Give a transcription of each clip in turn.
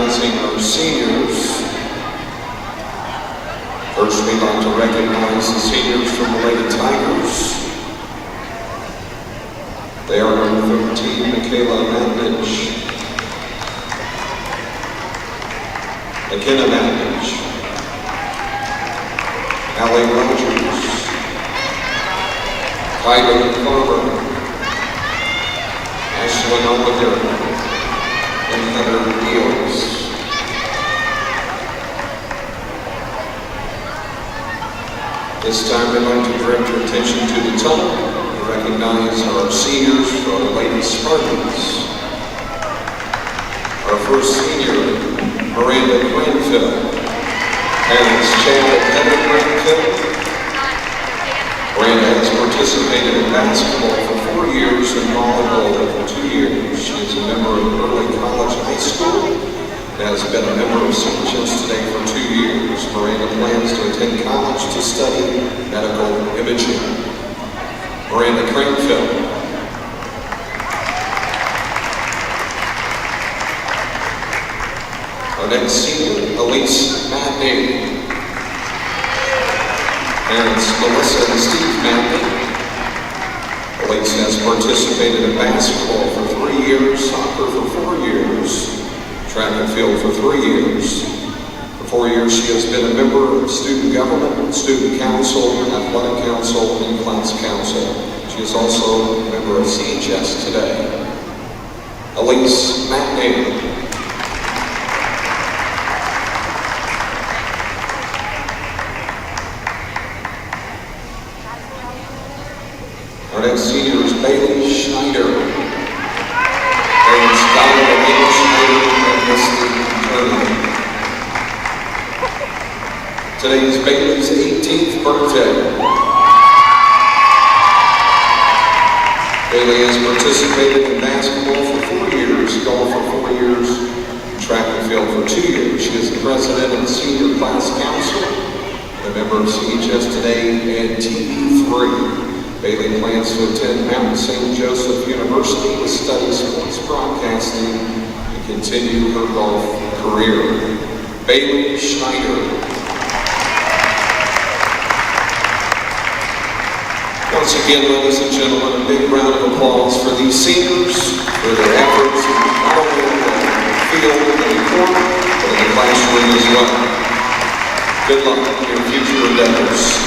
recognizing our seniors. First, we'd like to recognize the seniors from the Lady Tigers. They are number 13, Michaela Matnich, McKenna Matnich, Allie Rogers, Kylie Farmer, Ashlyn Oliver, and Heather Eels. This time we'd like to direct your attention to the tunnel to recognize our seniors for our Lady Spartans. Our first senior, Miranda Granville. Parents Chad and Heather Granville. Miranda has participated in basketball for 4 years and volleyball for 2 years. She is a member of Early College High School. Has been a member of CHS today for 2 years. Miranda plans to attend college to study medical imaging. Miranda Cranfield. Our next senior, Elise Matney. Parents Melissa and Steve Matney. Elise has participated in basketball for 3 years, soccer for 4 years, track and field for 3 years. For 4 years, she has been a member of student government, student council, athletic council, and class council. She is also a member of CHS today. Elise Matney. Our next senior is Bailey Schneider. Parents Donald and Bailey Schneider and Misty Turner. Today is Bailey's 18th birthday. Bailey has participated in basketball for 4 years, golf for 4 years, and track and field for 2 years. She is the president of the senior class council, a member of CHS today and TV3. Bailey plans to attend Mount St. Joseph University to study sports broadcasting and continue her golf career. Bailey Schneider. Once again, ladies and gentlemen, a big round of applause for these seniors for their efforts not only in the field and the court, but in the classroom as well. Good luck in your future endeavors.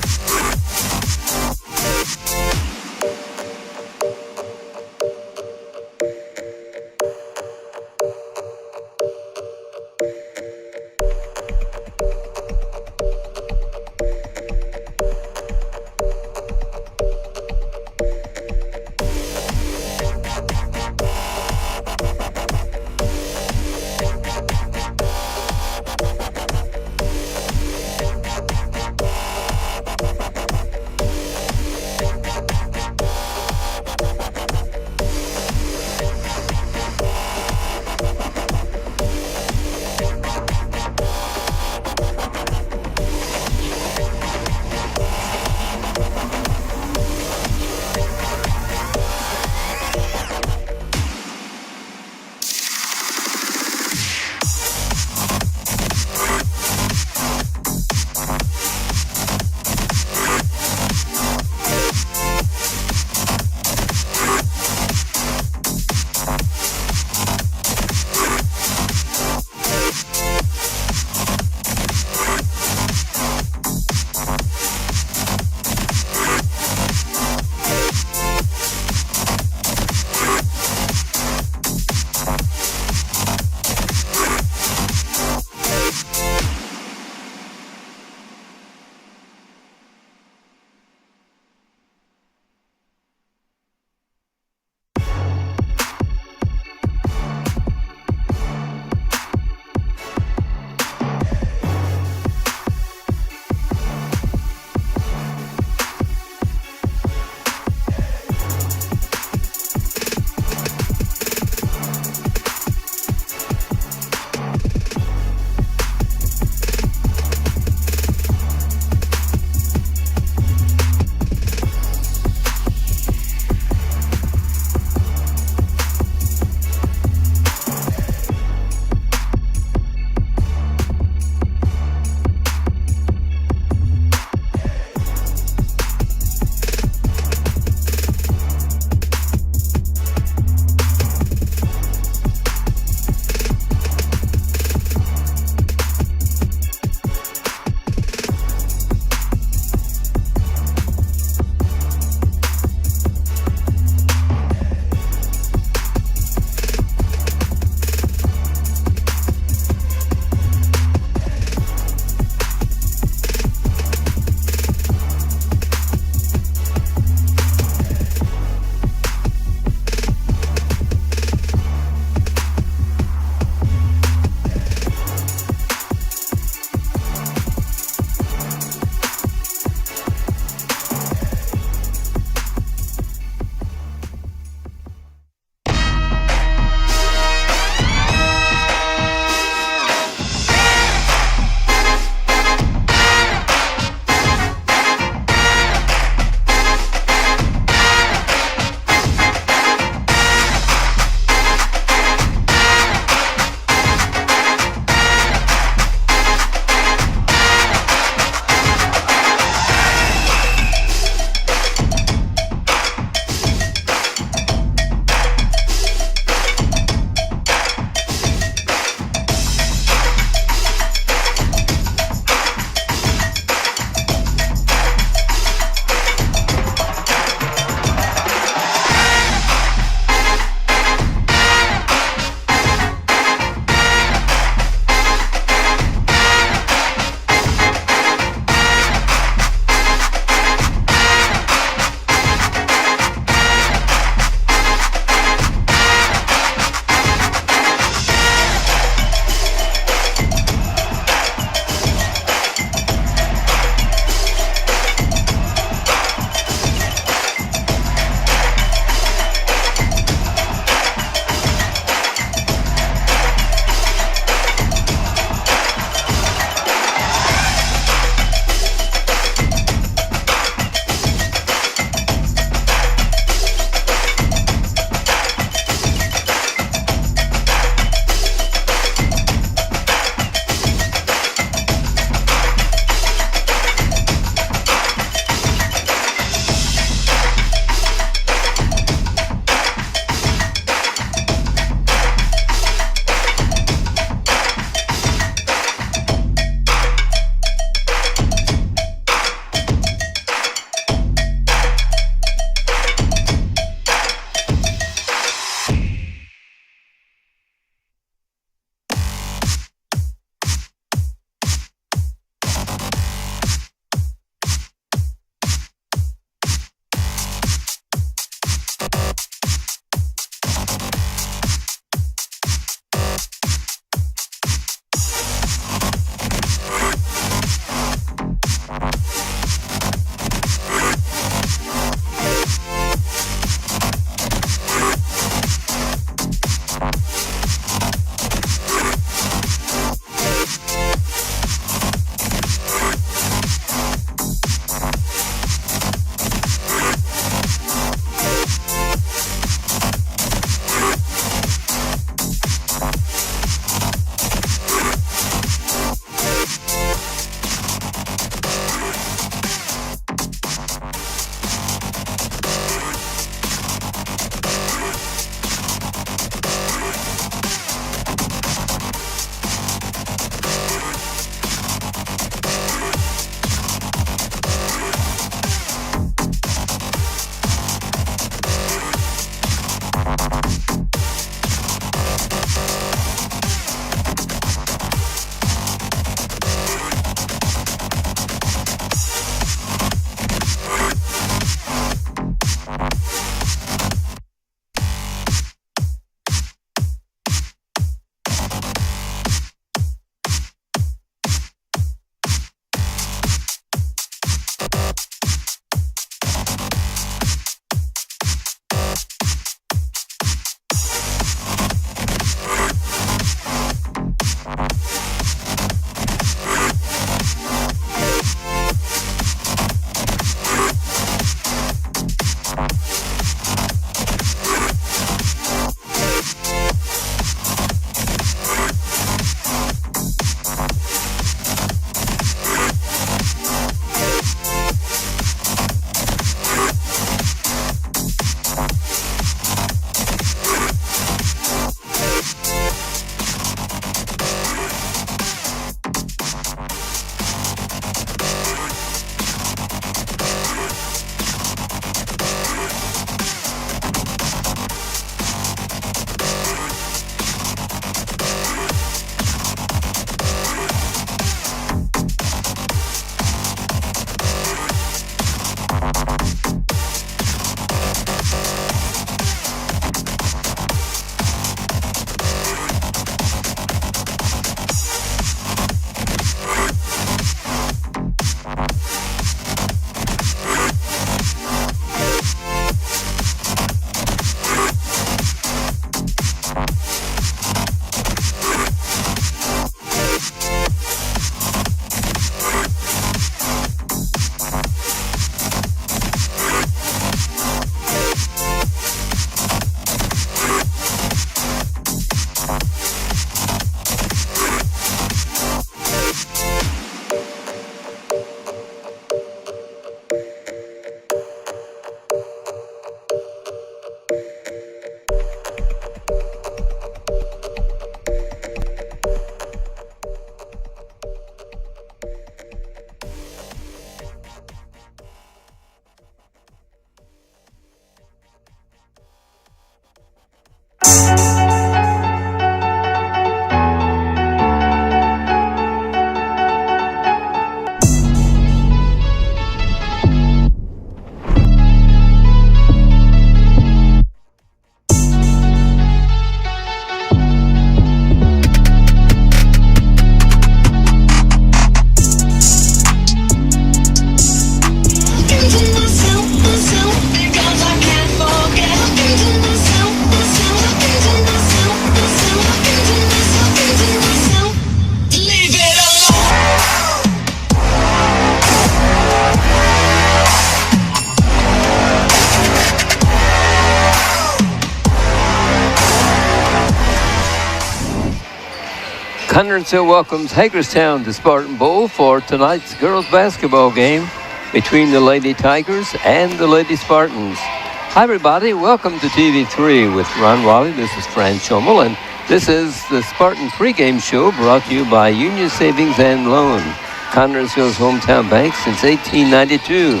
Connersville welcomes Hagerstown to Spartan Bowl for tonight's girls basketball game between the Lady Tigers and the Lady Spartans. Hi everybody, welcome to TV3 with Ron Wally. This is Fran Schommel, and this is the Spartan pregame show brought to you by Union Savings and Loan, Connersville's hometown bank since 1892.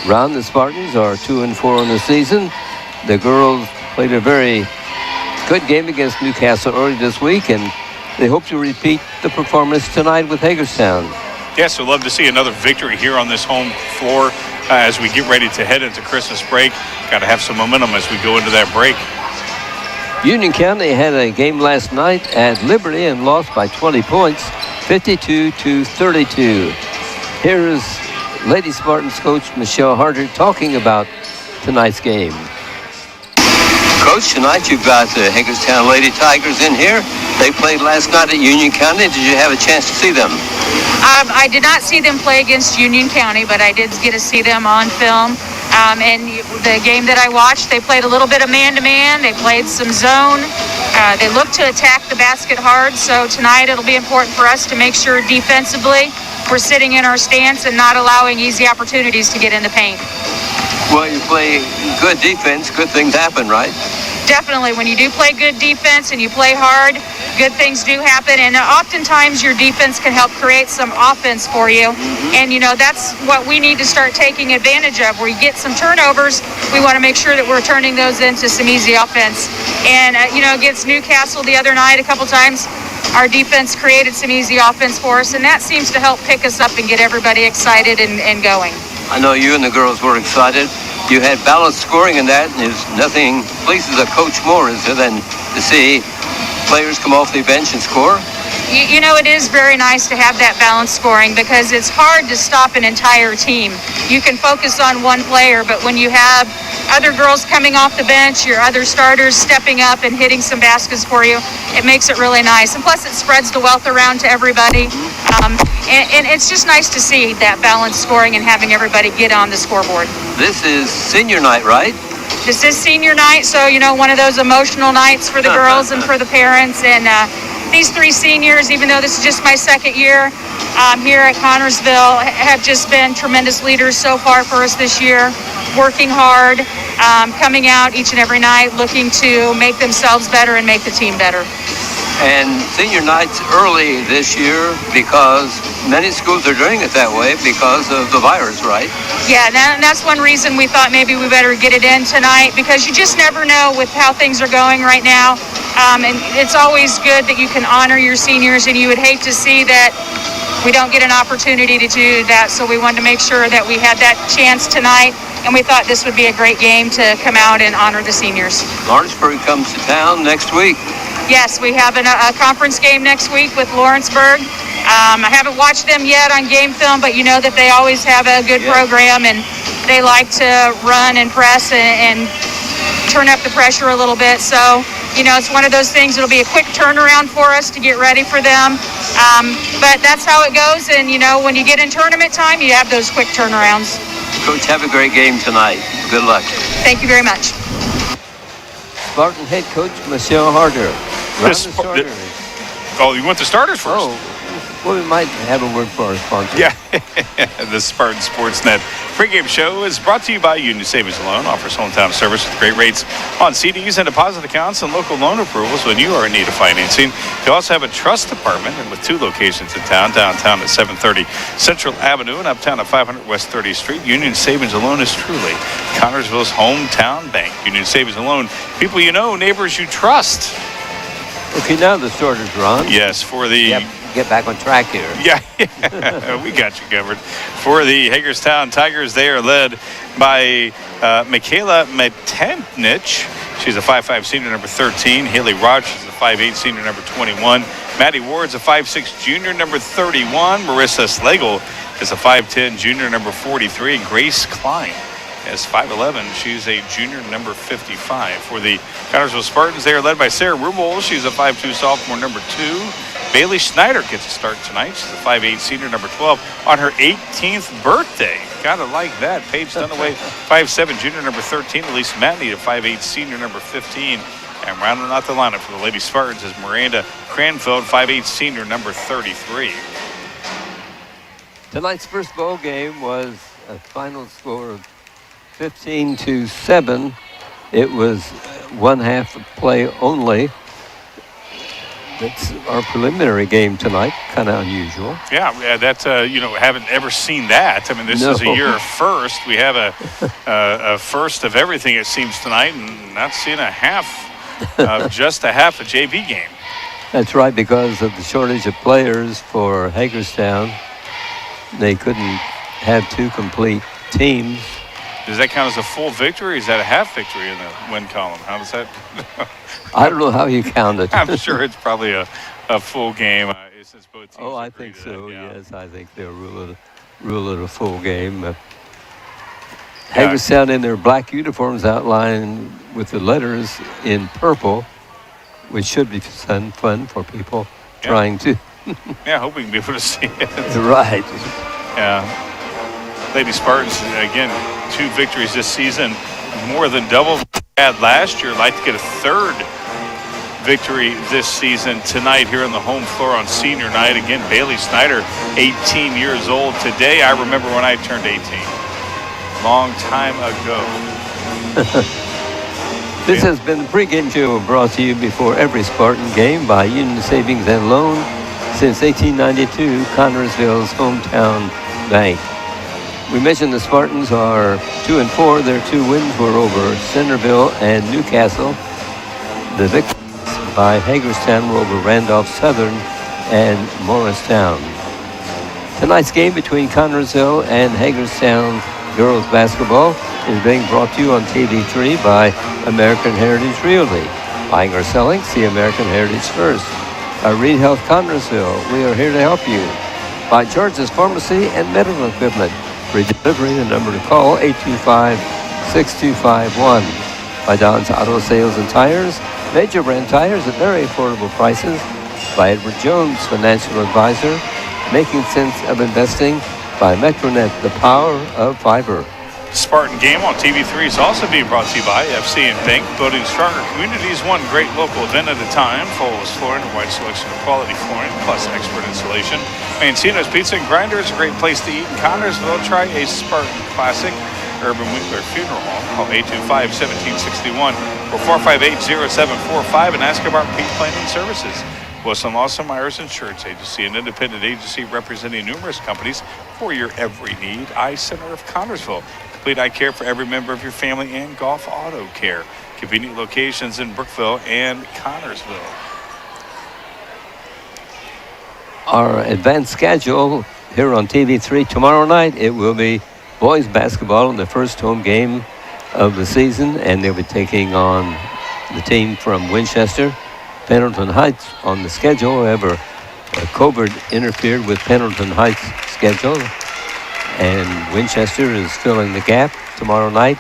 Ron, the Spartans are 2-4 in the season. The girls played a very good game against Newcastle early this week, and they hope to repeat the performance tonight with Hagerstown. Yes, we'd love to see another victory here on this home floor as we get ready to head into Christmas break. Got to have some momentum as we go into that break. Union County had a game last night at Liberty and lost by 20 points, 52-32. Here is Lady Spartans coach Michelle Harder talking about tonight's game. Coach, tonight you've got the Hagerstown Lady Tigers in here. They played last night at Union County. Did you have a chance to see them? I did not see them play against Union County, but I did get to see them on film. And the game that I watched, they played a little bit of man-to-man. They played some zone. They looked to attack the basket hard. So tonight it'll be important for us to make sure defensively we're sitting in our stance and not allowing easy opportunities to get in the paint. Well, you play good defense, good things happen, right? Definitely. When you do play good defense and you play hard, good things do happen. And oftentimes your defense can help create some offense for you. And, that's what we need to start taking advantage of. Where you get some turnovers, we want to make sure that we're turning those into some easy offense. And, against Newcastle the other night a couple times, our defense created some easy offense for us. And that seems to help pick us up and get everybody excited and going. I know you and the girls were excited. You had balanced scoring in that, and there's nothing pleases a coach more, is there, than to see players come off the bench and score? It is very nice to have that balanced scoring because it's hard to stop an entire team. You can focus on one player, but when you have other girls coming off the bench, your other starters stepping up and hitting some baskets for you, it makes it really nice. And plus it spreads the wealth around to everybody. And it's just nice to see that balanced scoring and having everybody get on the scoreboard. This is senior night, right? This is senior night, so, one of those emotional nights for the girls and for the parents. And these three seniors, even though this is just my second year here at Connersville, have just been tremendous leaders so far for us this year, working hard, coming out each and every night, looking to make themselves better and make the team better. And senior night's early this year because many schools are doing it that way because of the virus, right? Yeah, and that's one reason we thought maybe we better get it in tonight because you just never know with how things are going right now. And it's always good that you can honor your seniors, and you would hate to see that we don't get an opportunity to do that. So we wanted to make sure that we had that chance tonight, and we thought this would be a great game to come out and honor the seniors. Lawrenceburg comes to town next week. Yes, we have a conference game next week with Lawrenceburg. I haven't watched them yet on game film, but you know that they always have a good program, and they like to run and press and turn up the pressure a little bit. So, it's one of those things. It'll be a quick turnaround for us to get ready for them. But that's how it goes. And, when you get in tournament time, you have those quick turnarounds. Coach, have a great game tonight. Good luck. Thank you very much. Spartan head coach Michelle Harder. You want the starters first? Oh, well, we might have a word for our sponsor. Yeah, the Spartan Sportsnet pregame show is brought to you by Union Savings and Loan. Offers hometown service with great rates on CDs and deposit accounts and local loan approvals when you are in need of financing. They also have a trust department and with 2 locations in town, downtown at 730 Central Avenue and uptown at 500 West 30th Street. Union Savings and Loan is truly Connersville's hometown bank. Union Savings and Loan, people you know, neighbors you trust. Okay, now the starters, Ron. Yes, for the... Get back on track here. Yeah, we got you covered. For the Hagerstown Tigers, they are led by Michaela Metenich. She's a 5'5" senior, number 13. Haley Rogers is a 5'8" senior, number 21. Maddie Ward's a 5'6" junior, number 31. Marissa Slagle is a 5'10" junior, number 43. Grace Klein is 5'11". She's a junior, number 55. For the Connersville Spartans, they are led by Sarah Rubel. She's a 5'2" sophomore, number 2. Bailey Schneider gets a start tonight. She's a 5'8" senior, number 12, on her 18th birthday. Gotta like that. Paige Dunaway, 5'7", junior, number 13. Elise Matney, a 5'8", senior, number 15. And rounding out the lineup for the Lady Spartans is Miranda Cranfield, 5'8" senior, number 33. Tonight's first bowl game was a final score of 15-7. It was one half of play only. That's our preliminary game tonight, kind of unusual. Yeah, that's, haven't ever seen that. I mean, this is a year of first. We have a first of everything, it seems, tonight, and not seeing a half, just a half a JV game. That's right, because of the shortage of players for Hagerstown. They couldn't have two complete teams. Does that count as a full victory, or is that a half victory in the win column? How does that? I don't know how you count it. I'm sure it's probably a full game. Since both teams I agree think to so, that, yeah. yes. I think they'll rule it a full game. Hagerstown in their black uniforms outlined with the letters in purple, which should be fun for people trying to. Yeah, I hope we can be able to see it. Right. Yeah. Lady Spartans, again, 2 victories this season, more than double what they had last year. Like to get a third victory this season tonight here on the home floor on senior night. Again, Bailey Snyder, 18 years old today. I remember when I turned 18. Long time ago. This has been the pregame show brought to you before every Spartan game by Union Savings and Loan since 1892, Connersville's hometown bank. We mentioned the Spartans are 2-4. Their 2 wins were over Centerville and Newcastle. The victories by Hagerstown were over Randolph Southern and Morristown. Tonight's game between Connersville and Hagerstown girls basketball is being brought to you on TV3 by American Heritage Realty. Buying or selling, see American Heritage first. By Reed Health Connersville, we are here to help you. By George's Pharmacy and Medical Equipment. For delivery, the number to call, 825-6251. By Don's Auto Sales and Tires, major brand tires at very affordable prices. By Edward Jones, Financial Advisor, making sense of investing. By Metronet, the power of fiber. Spartan game on TV3 is also being brought to you by FC and Bank, building stronger communities, one great local event at a time. Fullest flooring, a wide selection of quality flooring, plus expert installation. Mancino's Pizza and Grinder is a great place to eat in Connersville. Try a Spartan Classic. Urban Winkler Funeral Home. Call 825-1761 or 458-0745 and ask about Peak Planning Services. Wilson Lawson Myers Insurance Agency, an independent agency representing numerous companies for your every need. Eye Center of Connersville. Complete eye care for every member of your family and Golf Auto Care. Convenient locations in Brookville and Connersville. Our advanced schedule here on TV3 tomorrow night, it will be boys basketball in the first home game of the season, and they'll be taking on the team from Winchester. Pendleton Heights on the schedule. However, COVID interfered with Pendleton Heights' schedule, and Winchester is filling the gap tomorrow night.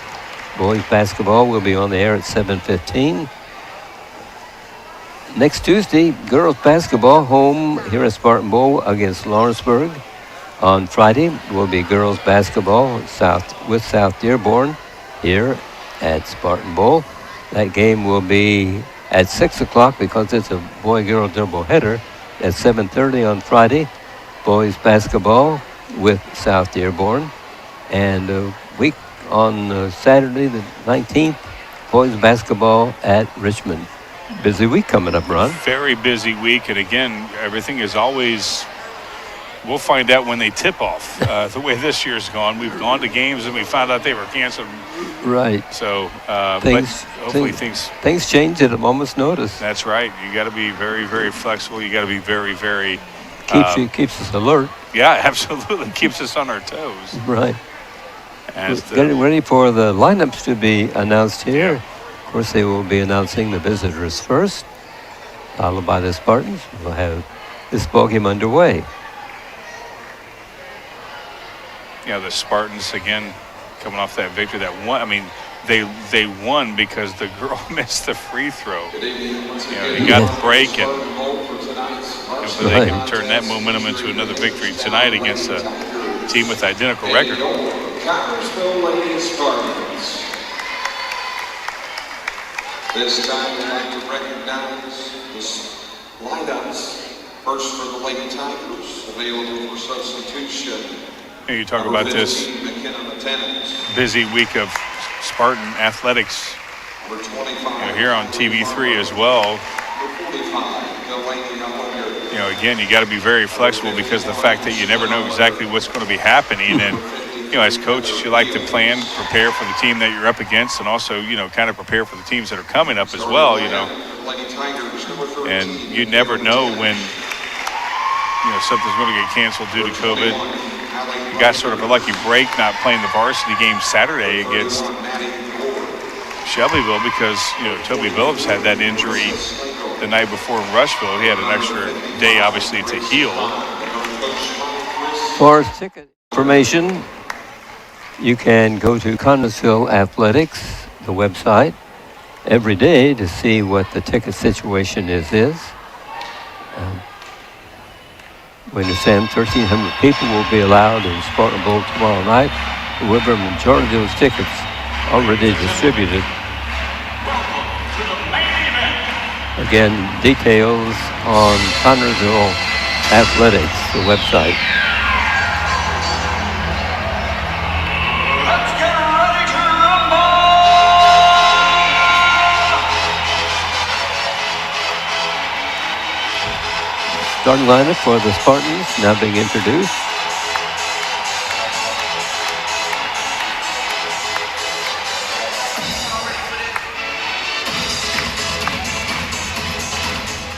Boys basketball will be on the air at 7:15. Next Tuesday, girls basketball home here at Spartan Bowl against Lawrenceburg. On Friday will be girls basketball with South Dearborn here at Spartan Bowl. That game will be at 6 o'clock because it's a boy-girl doubleheader at 7:30 on Friday. Boys basketball with South Dearborn. And a week on Saturday the 19th, boys basketball at Richmond. Busy week coming up, Ron. Very busy week. And again, everything is always, we'll find out when they tip off. The way this year's gone, we've gone to games and we found out they were canceled. Right. So, things, but hopefully things change at a moment's notice. That's right. You got to be very, very flexible. You got to be very, very. Keeps us alert. Yeah, absolutely. Keeps us on our toes. Right. As Getting ready for the lineups to be announced here. Of course, they will be announcing the visitors first, followed by the Spartans. We'll have this ballgame underway. Yeah, the Spartans again coming off that victory. That one, I mean, they won because the girl missed the free throw. They got the break, and hopefully they can turn that momentum into another victory tonight against a team with identical record. This time we'd like to recognize the lineups. First for the Lady Tigers, available for substitution. You talk about this busy week of Spartan athletics here on TV3 as well. Again, you got to be very flexible because of the fact that you never know exactly what's going to be happening. And, as coaches, you like to plan, prepare for the team that you're up against, and also, kind of prepare for the teams that are coming up as well, And you never know when, something's going to get canceled due to COVID. You got sort of a lucky break not playing the varsity game Saturday against Shelbyville because, Toby Phillips had that injury the night before in Rushville. He had an extra day, obviously, to heal. For ticket information, you can go to Connersville Athletics, the website, every day to see what the ticket situation is. We understand 1,300 people will be allowed in Spartan Bowl tomorrow night. However, a majority of those tickets already distributed. Again, details on Connersville Athletics, the website. Let's get ready to rumble! Starting lineup for the Spartans now being introduced.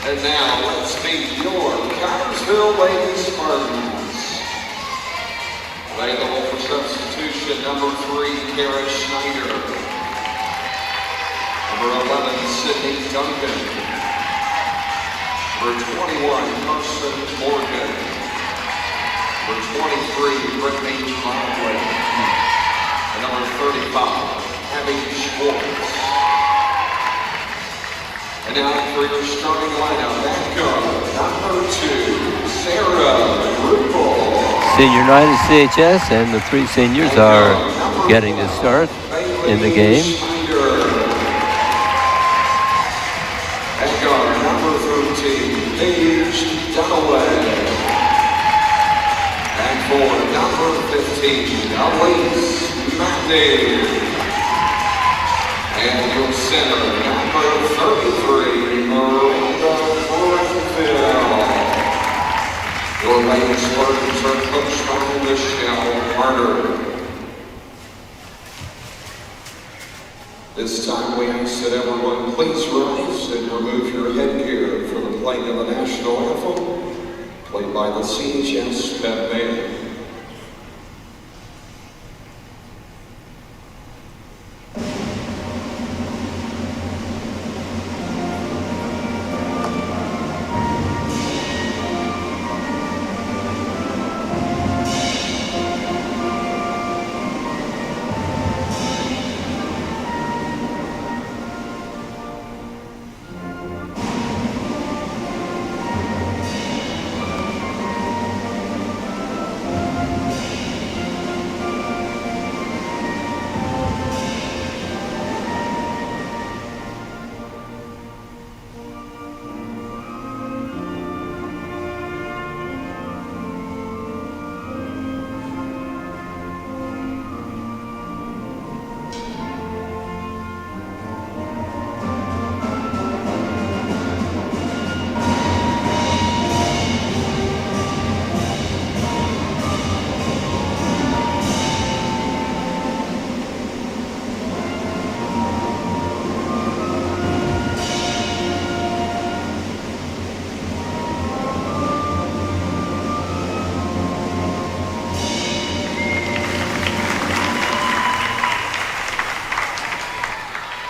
And now let's meet your Connersville Lady Spartans. Available for substitution, number 3, Kara Schneider. Number 11, Sydney Duncan. Number 21, Carson Morgan. Number 23, Brittany Conway. And number 35, Abby Schwartz. And now for your starting lineup, that goes number 2, Sarah Rupel. Senior night at CHS, and the 3 seniors are getting to start in the game. And guard number 13, Paige Dunaway. And for number 15, Elise Matthews. And your center, number 33, Miranda Thornville. Your Lady Spartans are coached by Michelle Carter. This time we ask that everyone please rise and remove your headgear for the playing of the national anthem, played by the CHS Pep Band.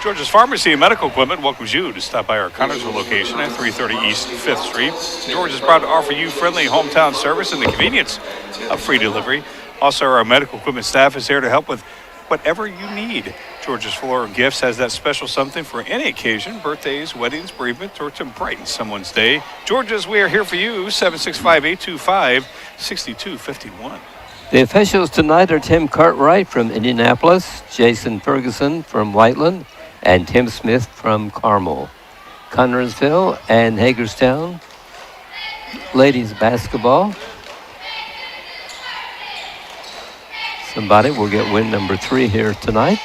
George's Pharmacy and Medical Equipment welcomes you to stop by our Connersville location at 330 East 5th Street. George is proud to offer you friendly hometown service and the convenience of free delivery. Also, our medical equipment staff is there to help with whatever you need. George's Floral Gifts has that special something for any occasion, birthdays, weddings, bereavement, or to brighten someone's day. George's, we are here for you, 765-825-6251. The officials tonight are Tim Cartwright from Indianapolis, Jason Ferguson from Whiteland, and Tim Smith from Carmel. Connersville and Hagerstown, ladies basketball. Somebody will get win number 3 here tonight.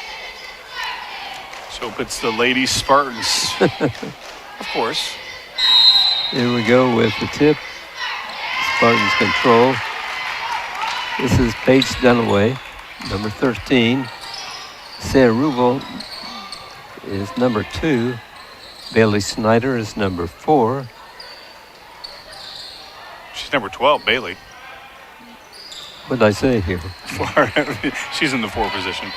So it's the Lady Spartans, of course. Here we go with the tip. Spartans control. This is Paige Dunaway, number 13. Sarah Rubel is number 2. Bailey Snyder is number 4. She's number 12, Bailey. What did I say here? 4. She's in the 4 position.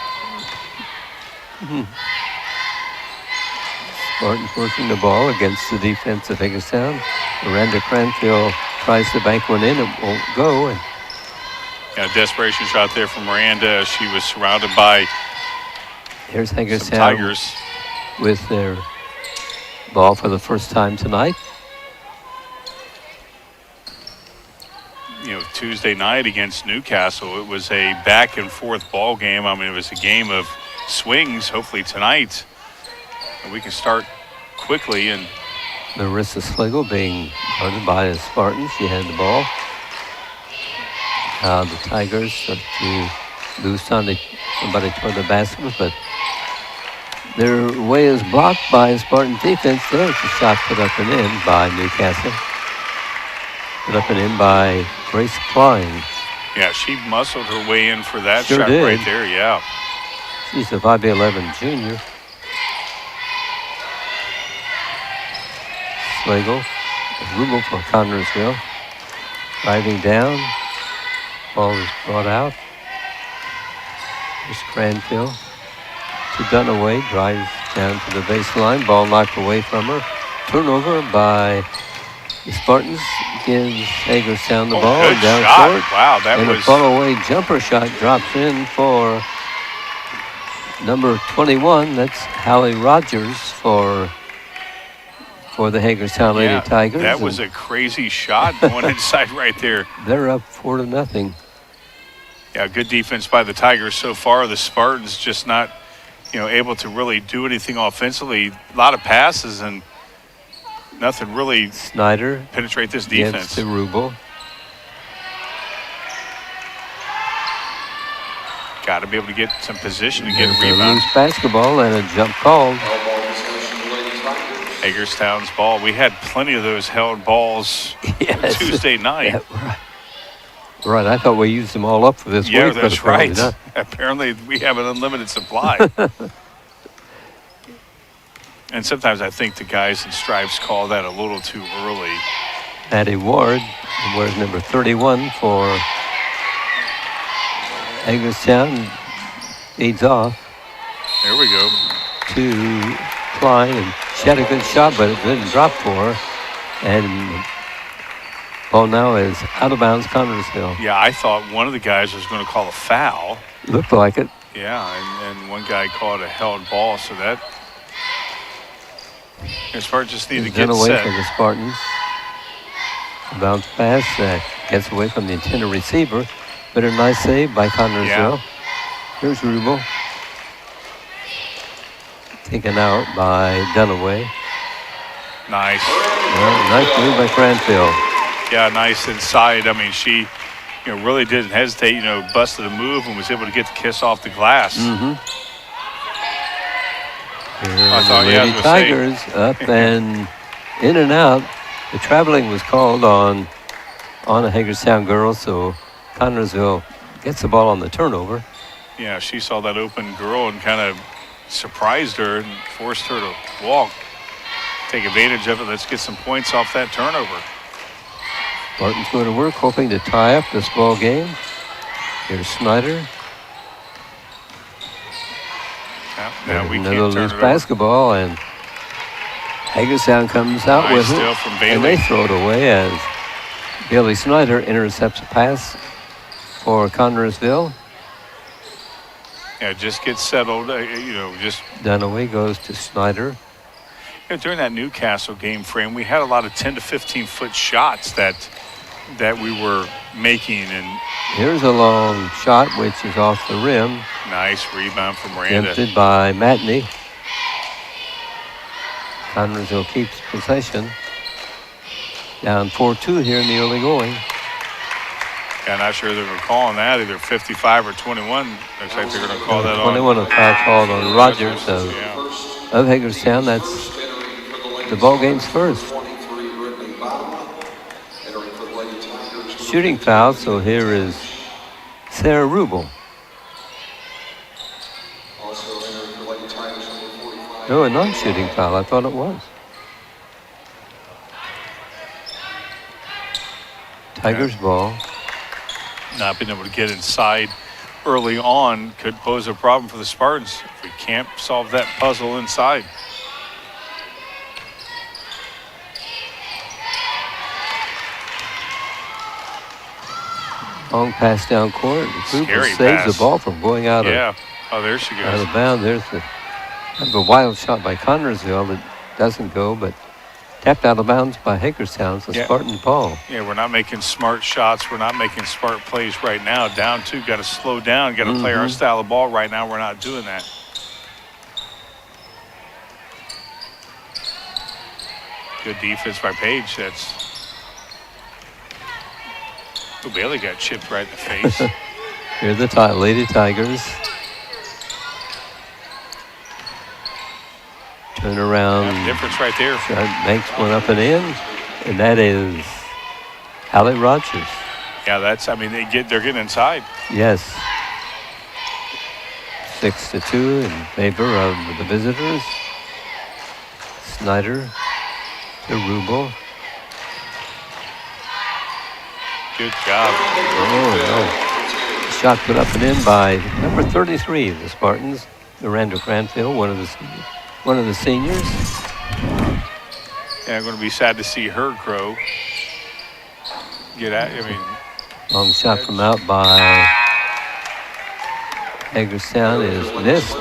Spartans working the ball against the defense of Hagerstown. Miranda Cranfield tries to bank one in. It won't go. And Yeah, desperation shot there from Miranda. She was surrounded by here's some Hagerstown Tigers. with their ball for the first time tonight. You know, Tuesday night against Newcastle, it was a back and forth ball game. I mean, it was a game of swings. Hopefully tonight we can start quickly. And Marissa Schlegel being guarded by the Spartans. She had the ball. The Tigers start to lose somebody toward the basket, but their way is blocked by Spartan defense. There's a shot put up and in by Newcastle. Put up and in by Grace Klein. yeah, she muscled her way in for that Sure shot did. right there. Yeah. She's a 5'11" junior. Schlegel, Rubel for Connersville. Driving down. Ball is brought out. Here's Cranfield to Dunaway. Drives down to the baseline. Ball knocked away from her. Turnover by the Spartans. Gives Hagerstown the ball. Good And down shot. court. Wow, that And a was follow-away jumper shot drops in for number 21. That's Hallie Rogers for the Hagerstown Lady yeah, Tigers. that was And a crazy shot going inside right there. they're up 4-0. Yeah, good defense by the Tigers so far. The Spartans just not, able to really do anything offensively. A lot of passes and nothing really Snyder penetrate this gives defense. to Rubel. Got to be able to get some position and get a There's a rebound. loose basketball and a jump called. All ball possession, Lady Tigers. Hagerstown's ball. We had plenty of those held balls Yes. Tuesday night. Yeah, right, I thought we used them all up for this Yeah, week. but that's apparently right. not. Apparently, we have an unlimited supply. And sometimes I think the guys in stripes call that a little too early. Maddie Ward wears number 31 for Hagerstown. Leads off There we go. to Klein, and she had a good shot, but it didn't drop for her. And ball now is out of bounds, Connersville. Yeah, I thought one of the guys was going to call a foul. Looked like it. Yeah, and one guy called a held ball, so that the Spartans just need to It's get done away set. for the Spartans. Bounce pass gets away from the intended receiver, but a nice save by Connersville. Here's Rubel. Taken out by Dunaway. Nice. Nice move by Cranfield. Yeah, nice inside. I mean, she really didn't hesitate, busted a move and was able to get the kiss off the glass. Mm-hmm. Here I the thought, yeah, I was Lady gonna say. Tigers up and in and out. The traveling was called on a Hagerstown girl, so Connersville gets the ball on the turnover. Yeah, she saw that open girl and kind of surprised her and forced her to walk. Take advantage of it. Let's get some points off that turnover. Martin's going to work, hoping to tie up this ball game. Here's Snyder. Now we Another can't turn loose it over. basketball, and Hagerstown comes out Nice with steal it, from and they Bailey. throw it away as Bailey Snyder intercepts a pass for Connersville. Yeah, just get settled. Just Dunaway goes to Snyder. during that Newcastle game frame, we had a lot of 10 to 15-foot shots that we were making, and Here's a long shot, which is off the rim, nice rebound from Miranda. emptied by Matney. Connersville keeps possession. Down 4-2 here in the early going. Yeah, not sure they were calling that, either 55 or 21. Looks like they're going to call that 21 on. a foul called on Rogers Yeah. of Hagerstown. That's the ball game's first. Shooting foul, so here is Sarah Rubel. No, a non-shooting foul. I thought it was. Tigers ball. Not being able to get inside early on could pose a problem for the Spartans if we can't solve that puzzle inside. Long pass down court. Rubel Scary saves pass. the ball from going out Yeah. Oh, there she of goes. bounds. There's kind of a wild shot by Connersville that doesn't go, but tapped out of bounds by Hagerstown. It's a Yeah. Spartan ball. Yeah, we're not making smart shots. We're not making smart plays right now. Down two, got to slow down, got to play our style of ball right now. We're not doing that. Good defense by Page. That's. Oh, Bailey got chipped right in the face. Here are the Lady Tigers. Turn around. Yeah, difference right there. Makes one up and in, and that is Hallie Rogers. Yeah, that's. I mean, they're getting inside. Yes. 6-2 in favor of the visitors. Snyder to Rubel. Good job. Oh, no. Shot put up and in by number 33 of the Spartans, Miranda Cranfield, one of the seniors. Yeah, I'm going to be sad to see her grow. Get at. I mean, Long shot from out by Hagerstown is missed.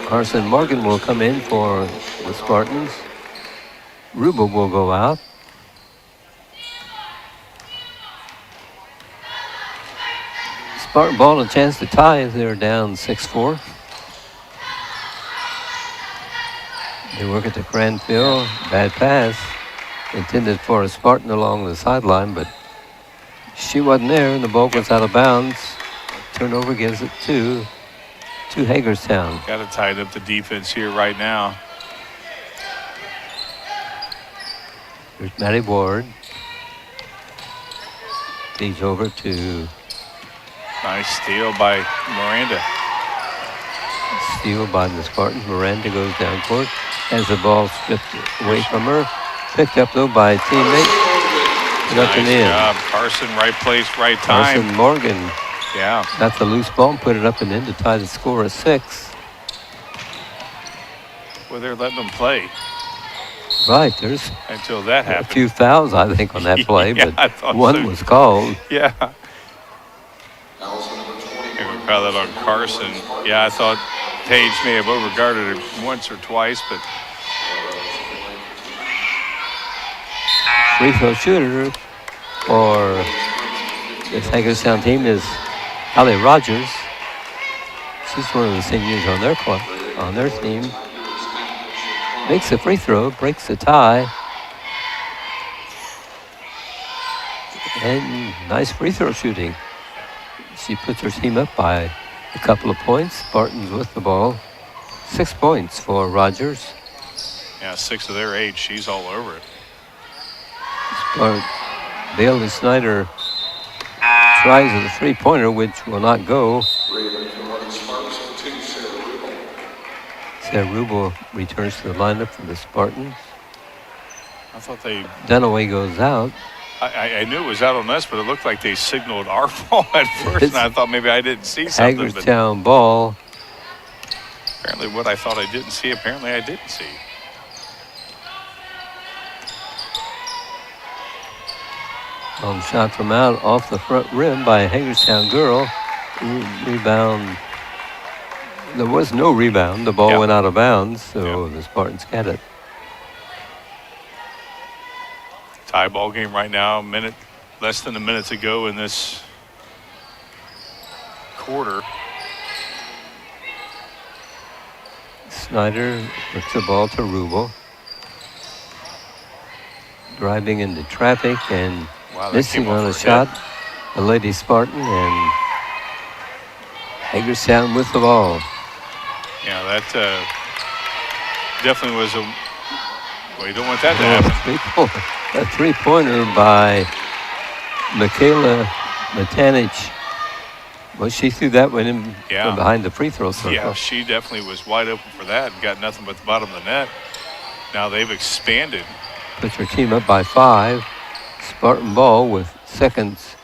Carson Morgan will come in for the Spartans. Rubel will go out. Spartan ball a chance to tie as they're down 6-4. They work it to Cranfield. Bad pass. Intended for a Spartan along the sideline, but she wasn't there, and the ball goes out of bounds. Turnover gives it to Hagerstown. got to tighten up the defense here right now. Here's Maddie Ward. Feeds over to Nice steal by Miranda. steal by the Spartans. Miranda goes down court. Has the ball stripped away from her. Picked up though by a teammate. Nothing Nice in. job. Carson, right place, right time. Carson Morgan Yeah. got the loose ball and put it up and in to tie the score at 6. Well, they're letting them play Right, there's until that a happens. few fouls, I think, on that play, Yeah, I but thought one so. was called. Yeah. And we call that on Carson. Yeah, I thought Page may have overguarded it once or twice, but Free throw shooter for this Hagerstown team is Hallie Rogers. She's one of the seniors on their club, on their team. Makes a free throw, breaks the tie. And nice free throw shooting. She puts her team up by a couple of points. Spartans with the ball. 6 points for Rogers. yeah, 6 of their 8. She's all over it. Bailey Snyder tries a three-pointer, which will not go. Sarah Rubel returns to the lineup for the Spartans. I thought they. Dunaway goes out. I knew it was out on us, but it looked like they signaled our ball at first, and I thought maybe I didn't see something. But Hagerstown ball. apparently, what I thought I didn't see, apparently I didn't see. Long shot from out off the front rim by a Hagerstown girl. Rebound. There was no rebound. The ball Yeah. went out of bounds, so the Spartans get it. Tie ball game right now. Less than a minute to go in this quarter. Snyder puts the ball to Rubel. Driving into traffic and Wow, that missing came off on a her shot. head. The Lady Spartan and Hagerstown with the ball. Yeah, that definitely was a. Well, you don't want that to happen. A three-pointer by Michaela Matanich. Well, she threw that one in from behind the free throw circle. Yeah, she definitely was wide open for that and got nothing but the bottom of the net. Now they've expanded. Puts her team up by 5. Spartan ball with seconds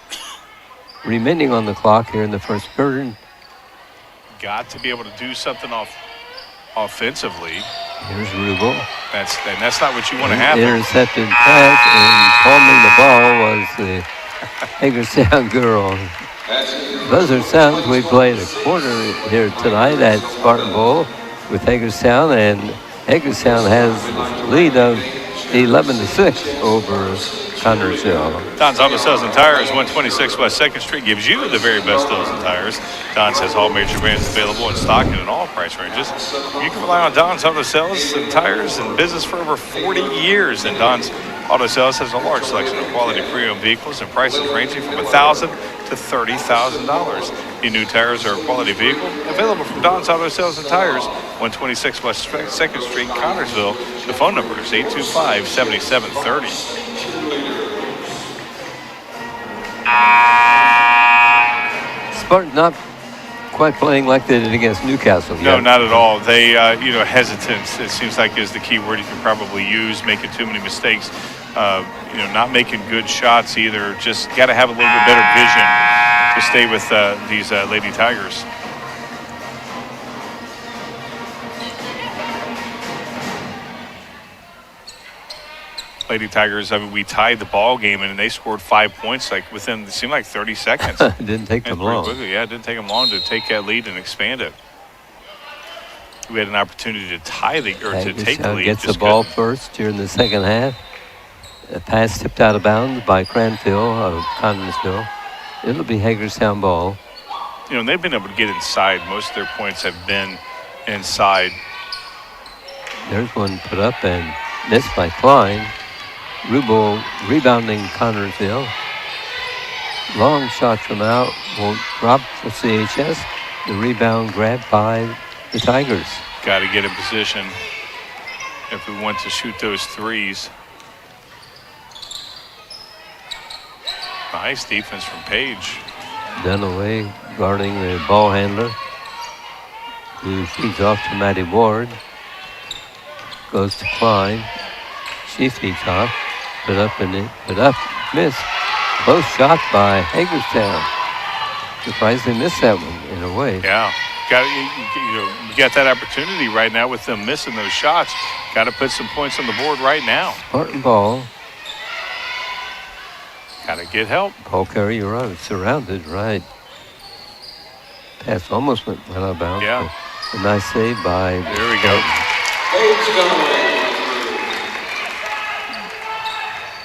remaining on the clock here in the first period. Got to be able to do something offensively. Here's Rubel. That's not what you want to happen. Intercepted pass, and palming the ball was the Hagerstown girl. Buzzer sounds. We played a quarter here tonight at Spartan Bowl with Hagerstown, and Hagerstown has the lead of 11-6 over Connersville. Don's Auto Sales and Tires, 126 West 2nd Street, gives you the very best deals and tires. Don's has all major brands available in stock and in all price ranges. You can rely on Don's Auto Sales and Tires in business for over 40 years. And Don's Auto Sales has a large selection of quality pre-owned vehicles and prices ranging from $1,000 to $30,000. Your new tires are a quality vehicle. Available from Don's Auto Sales and Tires, 126 West 2nd Street, Connersville. The phone number is 825-7730. Spartan not quite playing like they did against Newcastle. No, yet. not at all. They, hesitance, it seems like is the key word you can probably use, making too many mistakes, not making good shots either. Just got to have a little bit better vision to stay with these Lady Tigers. Lady Tigers, I mean, we tied the ball game and they scored 5 points like within, it seemed like 30 seconds. It didn't take them long. Yeah, it didn't take them long to take that lead and expand it. We had an opportunity to to take the lead. Gets the ball first here in the second half. A pass tipped out of bounds by Cranfield of Connersville. It'll be Hagerstown ball. They've been able to get inside. Most of their points have been inside. There's one put up and missed by Klein. Rubel rebounding Connersville. Long shot from out. Won't drop for CHS. The rebound grabbed by the Tigers. Got to get in position if we want to shoot those threes. Nice defense from Page. Dunaway guarding the ball handler, who feeds off to Maddie Ward. Goes to Klein. She feeds off. Put up, miss. Close shot by Hagerstown. Surprised they missed that one in a way. Yeah, you got that opportunity right now with them missing those shots. Got to put some points on the board right now. Spartan ball. Got to get help. Ball carrier on, surrounded, right. Pass almost went out of bounds. Yeah. A nice save by. There we go.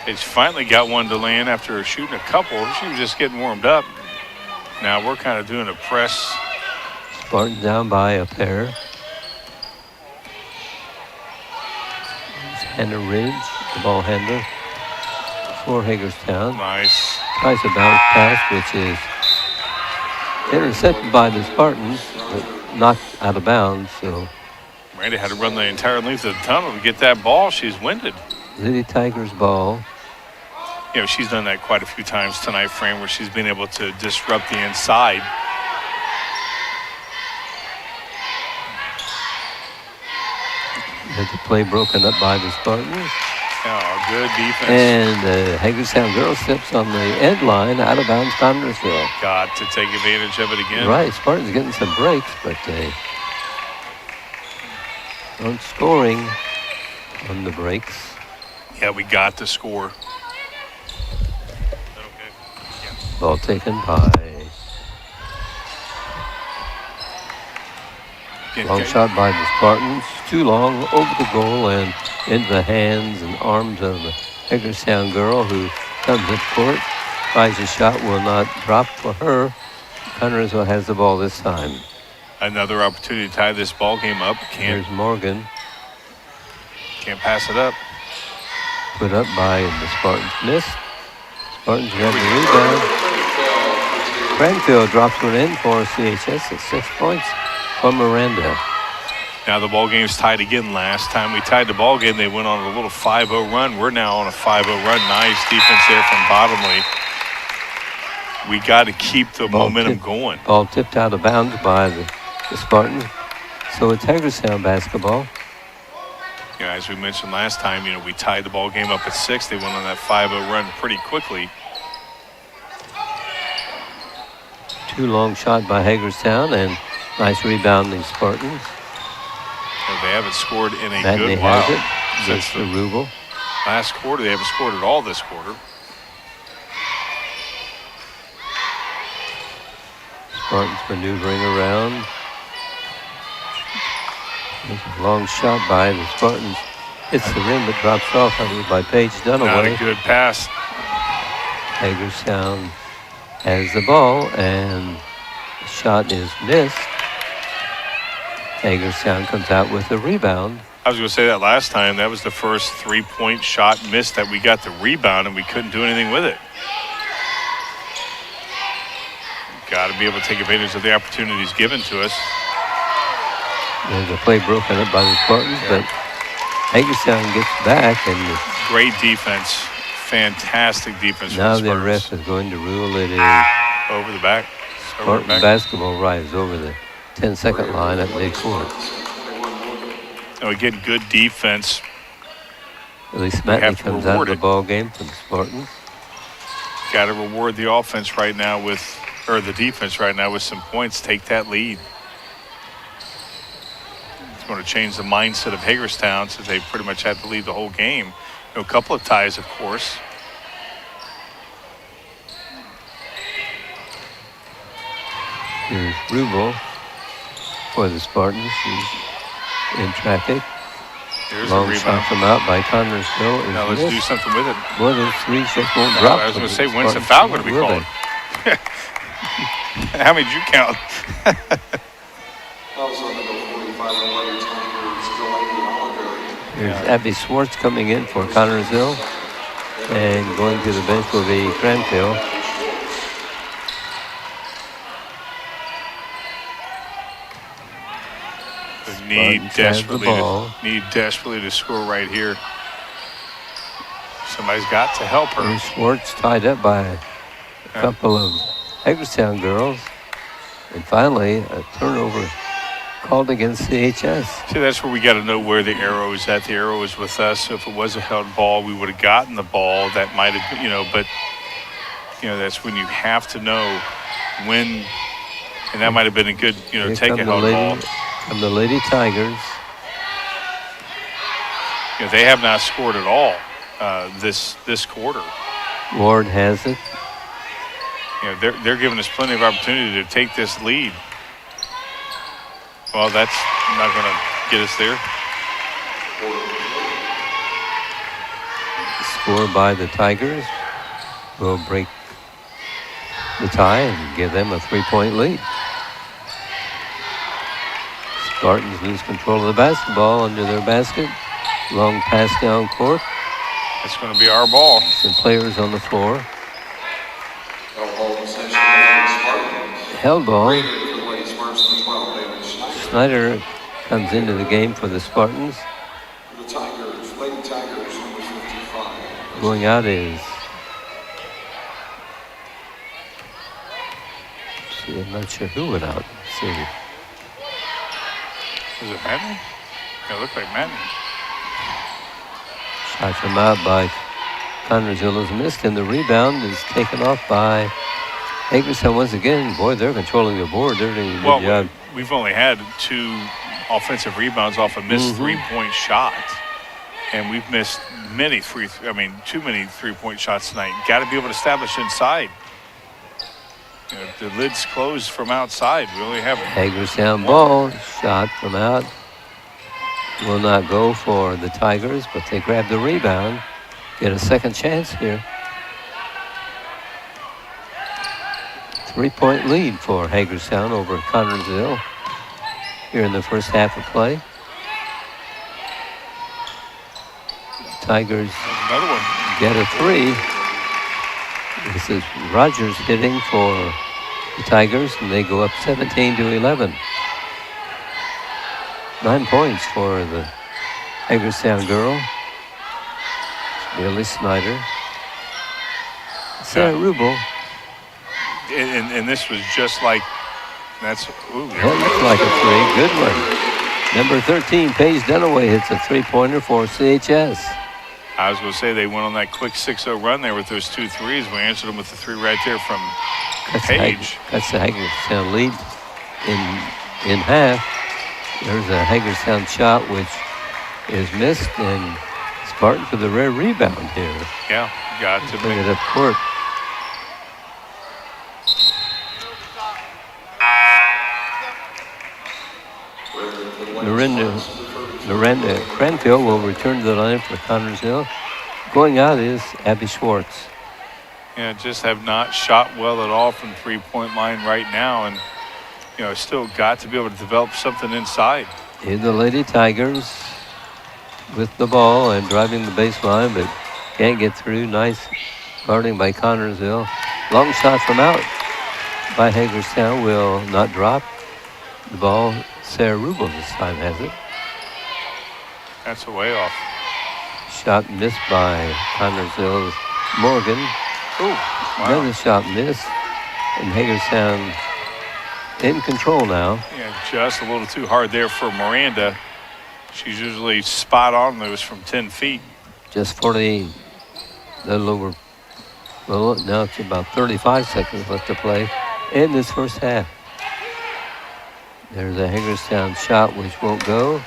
It's finally got one to land after shooting a couple. She was just getting warmed up. Now we're kind of doing a press. Spartan down by a pair. Hannah Ridge, the ball handler for Hagerstown. Nice. Tries a bounce pass, which is intercepted by the Spartans, but knocked out of bounds. So Randy had to run the entire length of the tunnel to get that ball. She's winded. Lady Tigers ball. She's done that quite a few times tonight, Fran, where she's been able to disrupt the inside. Had the play broken up by the Spartans. Oh, good defense. And the Hagerstown girl steps on the end line, out of bounds, Connersville. Got to take advantage of it again. Right, Spartans getting some breaks, but they aren't scoring on the breaks. Yeah, we got to score. Ball taken by. Long shot by the Spartans. Too long, over the goal and into the hands and arms of the Hagerstown girl, who comes at court. Tries a shot, will not drop for her. Connersville has the ball this time. Another opportunity to tie this ball game up. Here's Morgan. Can't pass it up. Put up by the Spartans. Missed. Spartans got the rebound. Cranfield drops one in for CHS at 6 points from Miranda. Now the ball game's tied again. Last time we tied the ball game, they went on a little 5-0 run. We're now on a 5-0 run. Nice defense there from Bottomley. We got to keep the momentum going. Ball tipped out of bounds by the Spartans. So it's Hagerstown basketball. Yeah, as we mentioned last time, we tied the ball game up at 6. They went on that 5-0 run pretty quickly. Too long shot by Hagerstown and nice rebounding Spartans. They haven't scored in a Matney good while. has it. Since the Rubel. Last quarter, they haven't scored at all this quarter. Spartans maneuvering around. There's a long shot by the Spartans. Hits the rim, but drops off by Paige Dunaway. Not a good pass. Hagerstown has the ball, and the shot is missed. Hagerstown comes out with the rebound. I was going to say that last time. That was the first three-point shot missed that we got the rebound, and we couldn't do anything with it. Got to be able to take advantage of the opportunities given to us. There's a play broken up by the Spartans, but Hagerstown gets back, and great defense. Fantastic defense. Now from the the ref Spartans. is going to rule it is Over the back. Spartan basketball rise over the 10-second line at midcourt. Oh, again, good defense. At least have Matney to comes out of reward the it. ball game for the Spartans. Got to reward the offense right now or the defense right now with some points. Take that lead. It's going to change the mindset of Hagerstown since they pretty much had to lead the whole game. A couple of ties, of course. Here's Rubel for the Spartans. He's in traffic. There's Long a shot rebound. from out by Connersville. is Now let's do missed. something with it. Boy, those three just won't drop. I was for going to the say, when's the Spartans. foul going to be Will called? they? How many did you count? Also, number 45, the Lady Tigers, Delaney Oliver. Here's Abby Swartz coming in for Connersville. And going to the bench will be Cranfield. Need Spartans have the ball. desperately to score right here. Somebody's got to help her. Here's Swartz tied up by a couple of Hagerstown girls. And finally, a turnover called against CHS. See, that's where we got to know where the arrow is at. The arrow is with us. So if it was a held ball, we would have gotten the ball. That might have, but, that's when you have to know when, and that might have been a good, Here take a come held ball. From the Lady Tigers. They have not scored at all this quarter. Ward has it. They're giving us plenty of opportunity to take this lead. Well, that's not going to get us there. Score by the Tigers will break the tie and give them a 3-point lead. Spartans lose control of the basketball under their basket. Long pass down court. It's going to be our ball. Some players on the floor. Ball possession, the Lady Spartans. Held ball. Rated for the Lady Spartans, the 12, David Schneider. Snyder comes into the game for the Spartans. For the Tigers, Lady Tigers, number 55. Going out is, see, I'm not sure who went out. Let's see. Is it Madden? It looked like Madden. Shot from out by Connersville is missed, and the rebound is taken off by Hagerstown once again. Boy, they're controlling the board. They're doing a good job. We've only had 2 offensive rebounds off a missed 3-point shot. And we've missed too many 3-point shots tonight. Got to be able to establish inside. The lid's closed from outside. We only have Hagerstown ball, shot from out. Will not go for the Tigers, but they grab the rebound. Get a second chance here. 3-point lead for Hagerstown over Connersville. here in the first half of play. Tigers Another one. get a 3. This is Rogers hitting for the Tigers, and they go up 17-11. 9 points for the Hagerstown girl. Billy Snyder. Sarah Rubel. And this was just like, that's, ooh. That looks like a 3. Good one. Number 13, Paige Dunaway, hits a 3-pointer for CHS. I was going to say they went on that quick 6-0 run there with those 2 threes. We answered them with the 3 right there from Paige. Cuts the Hagerstown lead in half. There's a Hagerstown shot which is missed, and Spartan for the rare rebound here. Yeah, got to bring it up court. Miranda Cranfield will return to the line for Connersville. Going out is Abby Schwartz. Yeah, just have not shot well at all from 3-point line right now, and still got to be able to develop something inside. Here the Lady Tigers with the ball and driving the baseline, but can't get through. Nice guarding by Connersville. Long shot from out by Hagerstown will not drop. The ball, Sarah Rubel this time has it. That's a way off. Shot missed by Connersville's Morgan. Ooh, wow. Another shot missed, and Hagerstown in control now. Yeah, just a little too hard there for Miranda. She's usually spot on those from 10 feet. Just 40, a little over, well, now it's about 35 seconds left to play in this first half. There's a Hagerstown shot which won't go.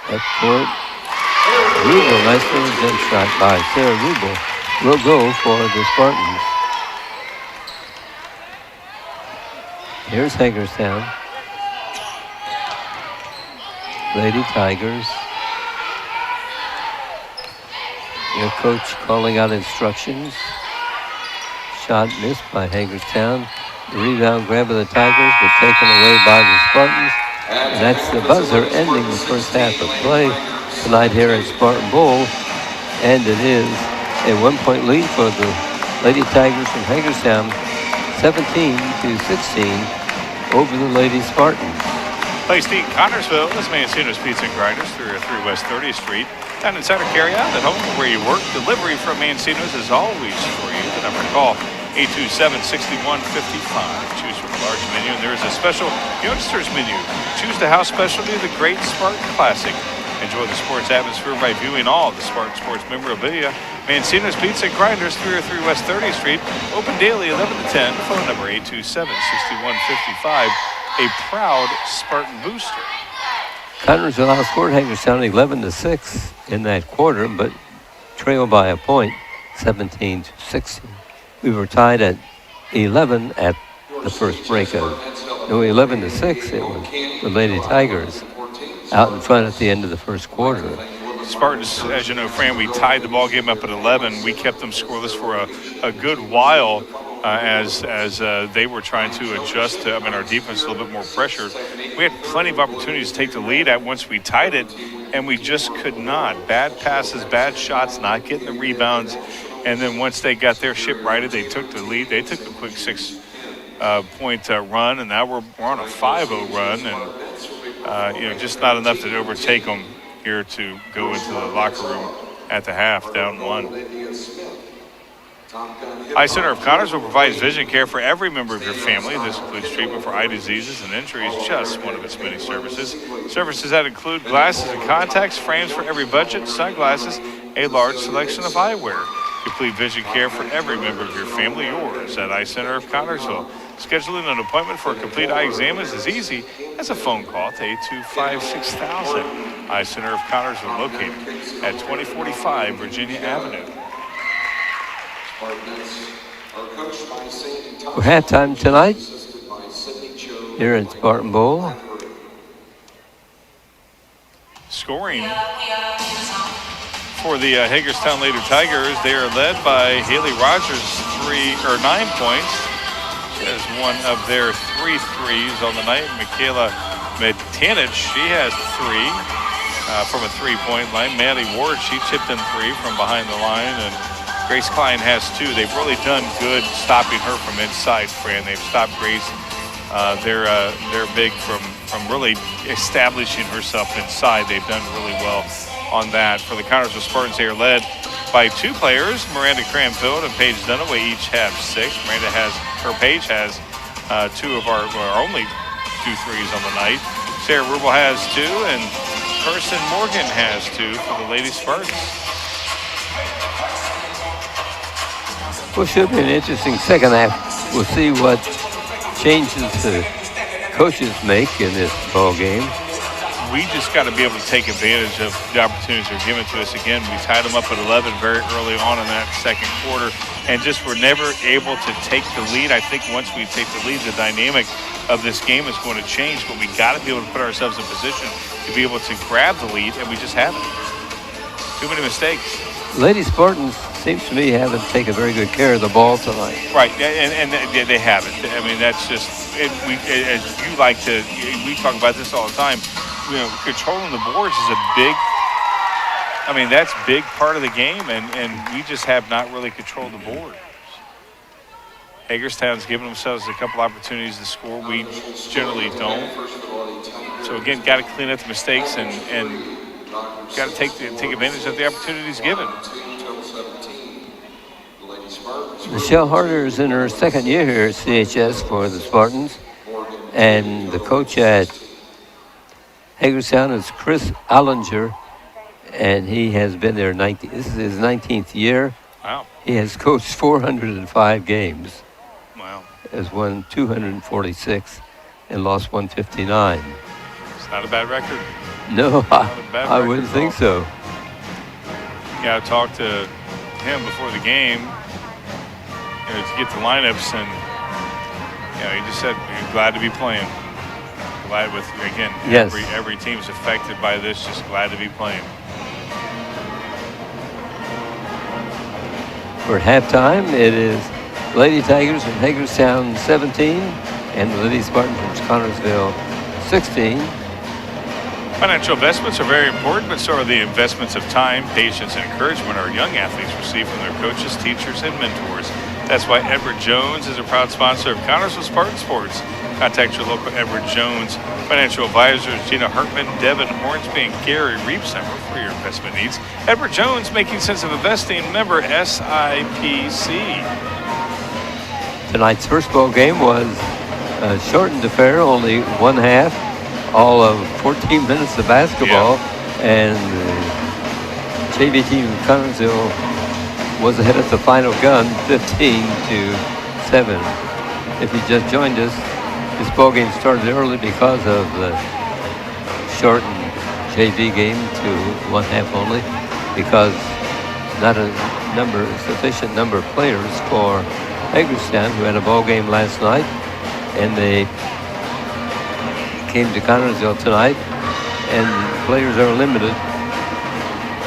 Up court. Rubel, nice little jump shot by Sarah Rubel. Will go for the Spartans. Here's Hagerstown. Lady Tigers. Their coach calling out instructions. Shot missed by Hagerstown. The rebound grab of the Tigers, but taken away by the Spartans. And that's the buzzer ending the first half of play tonight here at Spartan Bowl. And it is a 1-point lead for the Lady Tigers from Hagerstown, 17-16 over the Lady Spartans. Place D, Connersville. This Mancino's Pizza and Grinders, 303 West 30th Street. Down in Center Carryout at home where you work. Delivery from Mancino's is always for you. The number to call, 827-6155. Choose from a large menu, and there is a special youngsters menu. Choose the house specialty, the Great Spartan Classic. Enjoy the sports atmosphere by viewing all the Spartan Sports memorabilia. Mancino's Pizza and Grinders, 303 West 30th Street. Open daily 11 to 10. Phone number 827-6155. A proud Spartan booster. Connersville outscored Hagerstown 11-6 in that quarter, but trailed by a point, 17-16. We were tied at 11 at the first break of 11-6. It was the Lady Tigers out in front at the end of the first quarter. Spartans, as you know, Fran, we tied the ball game up at 11. We kept them scoreless for a good while as they were trying to adjust to, our defense a little bit more pressure. We had plenty of opportunities to take the lead at once we tied it, and we just could not. Bad passes, bad shots, not getting the rebounds. And then once they got their ship righted, they took the lead. They took a quick 6-point run, and now we're on a 5-0 run, and just not enough to overtake them here to go into the locker room at the half, down 1. Eye Center of Connersville provides vision care for every member of your family. This includes treatment for eye diseases and injuries, just one of its many services. Services that include glasses and contacts, frames for every budget, sunglasses, a large selection of eyewear. Complete vision care for every member of your family, yours at Eye Center of Connersville. Scheduling an appointment for a complete eye exam is as easy as a phone call to 825-6000. Eye Center of Connersville, located at 2045 Virginia Avenue. For halftime tonight here at Spartan Bowl. Scoring for the Hagerstown Lady Tigers, they are led by Haley Rogers, 9 points. has one of their 3 threes on the night. Michaela Metanich, she has 3 from a 3-point line. Maddie Ward, she chipped in 3 from behind the line. And Grace Klein has 2. They've really done good stopping her from inside, Fran. They've stopped Grace. They're big from really establishing herself inside. They've done really well on that. For the Connersville Spartans, they are led by 2 players. Miranda Cranfield and Paige Dunaway each have 6. Paige has 2 of our only 2 threes on the night. Sarah Rubel has 2, and Carson Morgan has 2 for the Lady Spartans. Well, should be an interesting second half. We'll see what changes the coaches make in this ball game. We just got to be able to take advantage of the opportunities that are given to us. Again, we tied them up at 11 very early on in that second quarter and just were never able to take the lead. I think once we take the lead, the dynamic of this game is going to change, but we got to be able to put ourselves in position to be able to grab the lead, and we just haven't. Too many mistakes. Lady Spartans, seems to me, haven't taken very good care of the ball tonight. Right, and they haven't. I mean, that's just, as you like to, we talk about this all the time, controlling the boards is that's a big part of the game, and we just have not really controlled the board. Hagerstown's given themselves a couple opportunities to score. We generally don't. So again, got to clean up the mistakes and got to take advantage of the opportunities given. Michelle Harder is in her second year here at CHS for the Spartans, and the coach at Hagerstown is Chris Allinger, and he has been there this is his 19th year. Wow. He has coached 405 games. Wow. Has won 246 and lost 159. It's not a bad record. No, I wouldn't think so. Yeah, I talked to him before the game, to get the lineups, and he just said he's glad to be playing. Glad with, again, yes. every team's affected by this, just glad to be playing. For halftime, it is Lady Tigers from Hagerstown 17 and the Lady Spartans from Connersville 16. Financial investments are very important, but so are the investments of time, patience, and encouragement our young athletes receive from their coaches, teachers, and mentors. That's why Edward Jones is a proud sponsor of Connersville Spartan Sports. Contact your local Edward Jones financial advisors, Gina Hartman, Devin Hornsby, and Gary Reepsummer for your investment needs. Edward Jones, making sense of investing, member SIPC. Tonight's first ball game was a shortened affair, only one half, all of 14 minutes of basketball, and the JV team of Connersville was ahead at the final gun, 15-7. If you just joined us, this ball game started early because of the shortened JV game to one half only, because not a sufficient number of players for Hagerstown, who had a ball game last night, and they came to Connersville tonight, and players are limited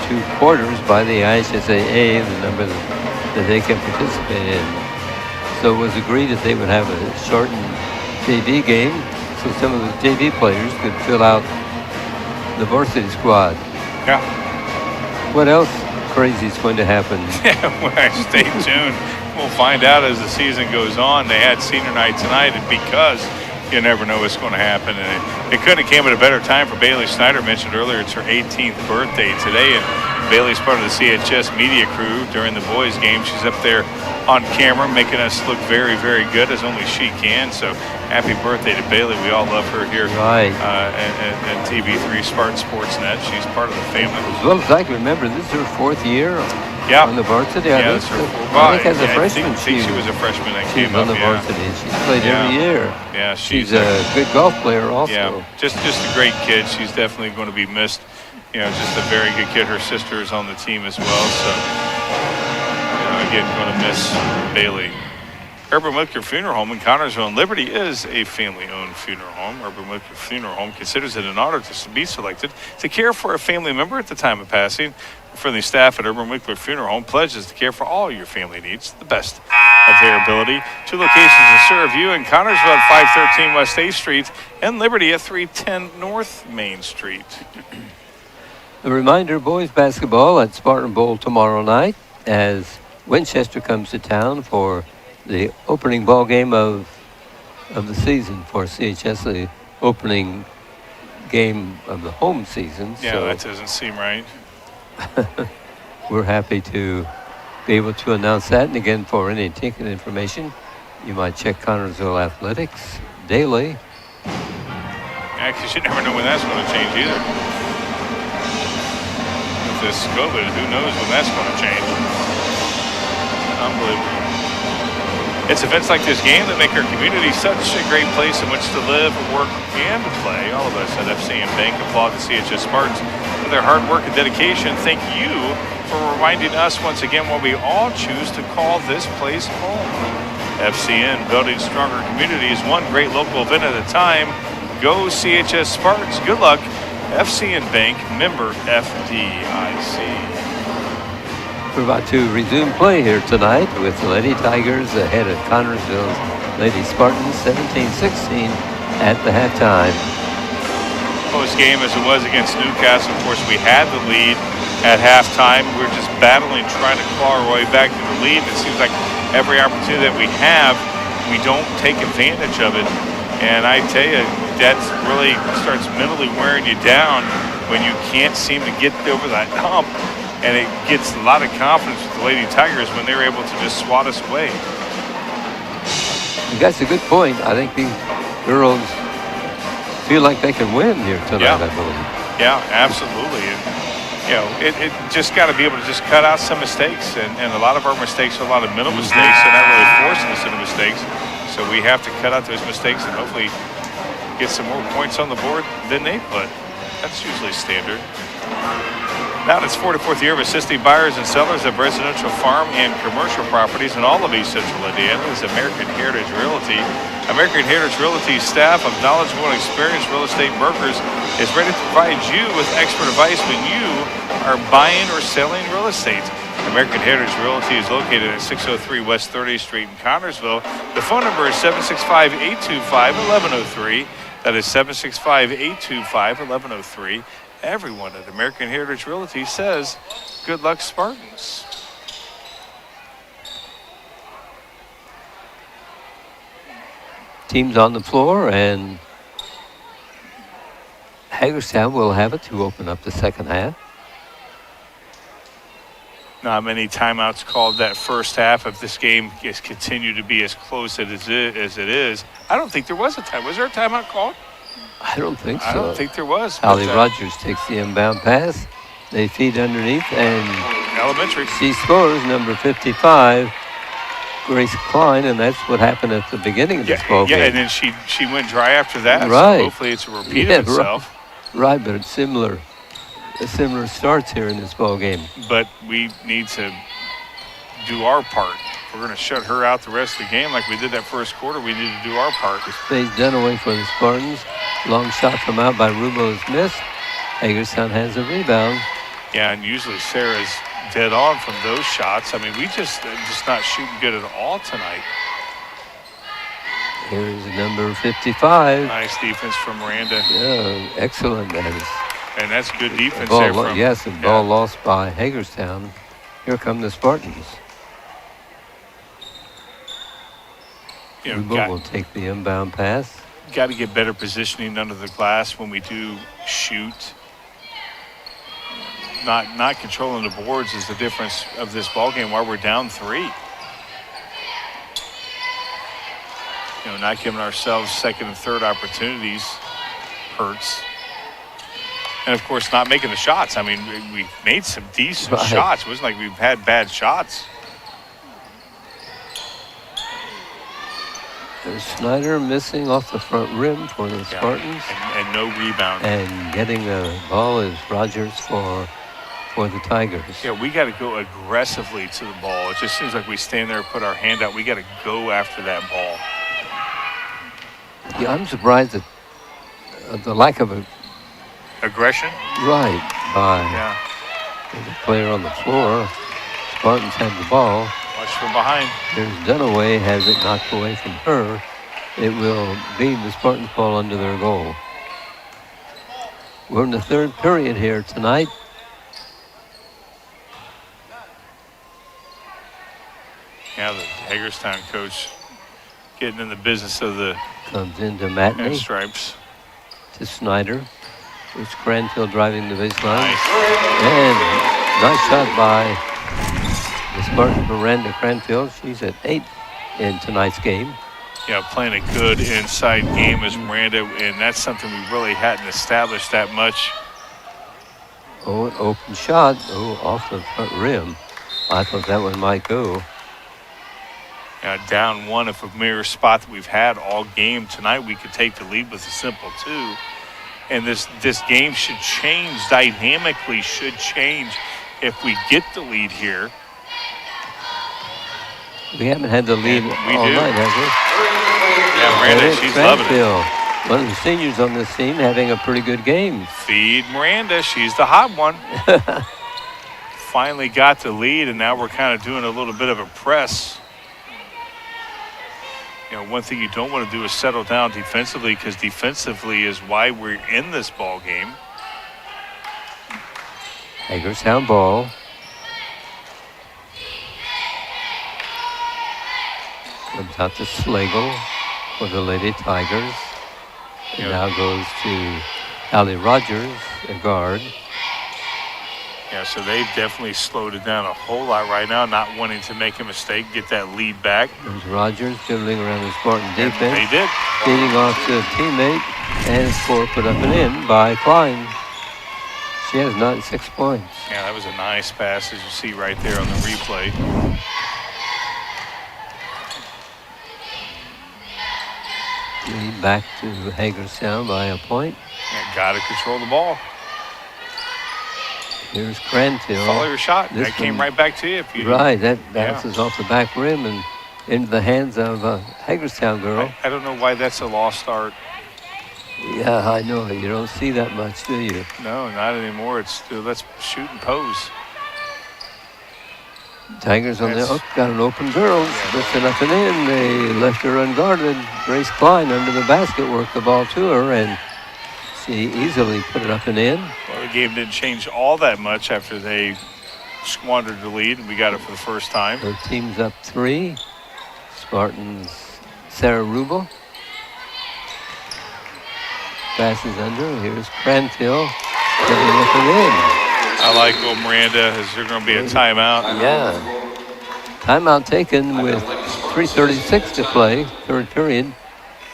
to quarters by the IHSAA, the number that they can participate in. So it was agreed that they would have a shortened JV game, so some of the JV players could fill out the varsity squad. Yeah. What else crazy is going to happen? Stay tuned. We'll find out as the season goes on. They had senior night tonight, and because you never know what's going to happen, and it couldn't have came at a better time for Bailey Snyder. Mentioned earlier, it's her 18th birthday today, and Bailey's part of the CHS media crew during the boys' game. She's up there on camera, making us look very, very good, as only she can. So happy birthday to Bailey. We all love her here at TV3 Spartan Sportsnet. She's part of the family. As well as I can remember, this is her 4th year on the varsity. I think as a freshman, she was a freshman that came up on the varsity. She's played every year. Yeah, she's a good golf player also. Yeah, just a great kid. She's definitely going to be missed. Just a very good kid. Her sister is on the team as well. So, again, going to miss Bailey. Urban Wicker Funeral Home in Connersville and Liberty is a family-owned funeral home. Urban Wicker Funeral Home considers it an honor to be selected to care for a family member at the time of passing. Friendly staff at Urban Winkler Funeral Home pledges to care for all your family needs, the best of their ability. 2 locations to serve you in Connersville at 513 West 8th Street and Liberty at 310 North Main Street. A reminder, boys basketball at Spartan Bowl tomorrow night as Winchester comes to town for the opening ball game of the season for CHS, the opening game of the home season. Yeah, so that doesn't seem right. we're happy to be able to announce that. And again, for any ticket information, you might check Connersville Athletics daily. Actually, you never know when that's going to change either. With this COVID, who knows when that's going to change. Unbelievable. It's events like this game that make our community such a great place in which to live, work, and to play. All of us at FCN Bank applaud the CHS Spartans for their hard work and dedication. Thank you for reminding us once again why we all choose to call this place home. FCN, building stronger communities, one great local event at a time. Go CHS Spartans. Good luck. FCN Bank, member FDIC. We're about to resume play here tonight with the Lady Tigers ahead of Connersville's Lady Spartans 17-16 at the halftime. Close game as it was against Newcastle. Of course, we had the lead at halftime. We're just battling, trying to claw our way back to the lead. It seems like every opportunity that we have, we don't take advantage of it. And I tell you, that really starts mentally wearing you down when you can't seem to get over that hump. And it gets a lot of confidence with the Lady Tigers when they're able to just swat us away. That's a good point. I think these girls feel like they can win here tonight, I believe. Yeah, absolutely. And, you know, it just got to be able to just cut out some mistakes. And a lot of our mistakes are a lot of mental mistakes. They're not really forcing us into mistakes. So we have to cut out those mistakes and hopefully get some more points on the board than they put. That's usually standard. Now in its 44th year of assisting buyers and sellers of residential, farm, and commercial properties in all of East Central Indiana is American Heritage Realty. American Heritage Realty's staff of knowledgeable and experienced real estate brokers is ready to provide you with expert advice when you are buying or selling real estate. American Heritage Realty is located at 603 West 30th Street in Connersville. The phone number is 765-825-1103. That is 765-825-1103. Everyone at American Heritage Realty says, good luck, Spartans. Teams on the floor, and Hagerstown will have it to open up the second half. Not many timeouts called that first half. If this game is continued to be as close as it is, I don't think there was a time. Was there a timeout called? I don't think so. I don't think there was. Holly Rogers takes the inbound pass. They feed underneath, and elementary. She scores, number 55, Grace Klein, and that's what happened at the beginning of this ball game. Yeah, and then she went dry after that. Right. So hopefully it's a repeat of itself. Right, but it's similar starts here in this ball game. But we need to do our part. We're going to shut her out the rest of the game like we did that first quarter. We need to do our part. Space Dunaway for the Spartans. Long shot from out by Rubo is missed. Hagerstown has a rebound. Yeah, and usually Sarah's dead on from those shots. I mean, we just not shooting good at all tonight. Here's number 55. Nice defense from Miranda. Yeah, excellent. And that's good defense ball there. From, yes, the ball lost by Hagerstown. Here come the Spartans. You know, Rubo will take the inbound pass. Got to get better positioning under the glass when we do shoot. Not controlling the boards is the difference of this ball game while we're down 3. You know, not giving ourselves second and third opportunities hurts. And of course, not making the shots. I mean, we made some decent shots. It wasn't like we've had bad shots. There's Snyder missing off the front rim for the Spartans. And no rebound. And getting the ball is Rogers for the Tigers. Yeah, we got to go aggressively to the ball. It just seems like we stand there, put our hand out. We got to go after that ball. Yeah, I'm surprised at the lack of aggression. Right. There's a player on the floor. Spartans have the ball. Watch from behind. There's Dunaway, has it knocked away from her. It will be the Spartans' ball under their goal. We're in the third period here tonight. Yeah, the Hagerstown coach getting in the business of the Comes into Matney, stripes. to Snyder. There's Cranfield driving the baseline. Nice. And nice shot by the Spartan Miranda Cranfield. She's at 8 in tonight's game. Yeah, playing a good inside game as Miranda, and that's something we really hadn't established that much. Oh, an open shot. Oh, off the front rim. I thought that one might go. Down one, if a mirror spot that we've had all game tonight, we could take the lead with a simple 2. And this game should change, dynamically should change if we get the lead here. We haven't had the lead We all do. night, have we? Yeah, Miranda, There's she's loving it. Cranfield, one of the seniors on this team, having a pretty good game. Feed Miranda, she's the hot one. Finally got the lead, and now we're kind of doing a little bit of a press. One thing you don't want to do is settle down defensively, because defensively is why we're in this ball game. Hagerstown ball. Comes out to Slagle for the Lady Tigers. And Yeah. now goes to Allie Rogers, a guard. Yeah, so they've definitely slowed it down a whole lot right now, not wanting to make a mistake, get that lead back. There's Rogers dribbling around the Spartan And defense. they did. Feeding off to a teammate, and a score put up and in by Klein. She has 96 points. Yeah, that was a nice pass, as you see right there on the replay. Lead back to Hagerstown by a point. Yeah, got to control the ball. Here's Cranfield. Follow your shot. This That came one- right back to you. If you Right, that bounces off the back rim and into the hands of a Hagerstown girl. I don't know why that's a lost art. Yeah, I know. You don't see that much, do you? No, not anymore. It's let's shoot and pose. Tigers on the That's- got an open girl. Lifted up and in. They left her unguarded. Grace Klein under the basket worked the ball to her, and she easily put it up and in. Well, the game didn't change all that much after they squandered the lead, and we got it for the first time. Her team's up 3. Spartans, Sarah Rubel. Passes under. Here's Cranfield. Getting up and in. I like old Miranda. Is there going to be a timeout? Yeah. Timeout taken with 3:36 to play, third period.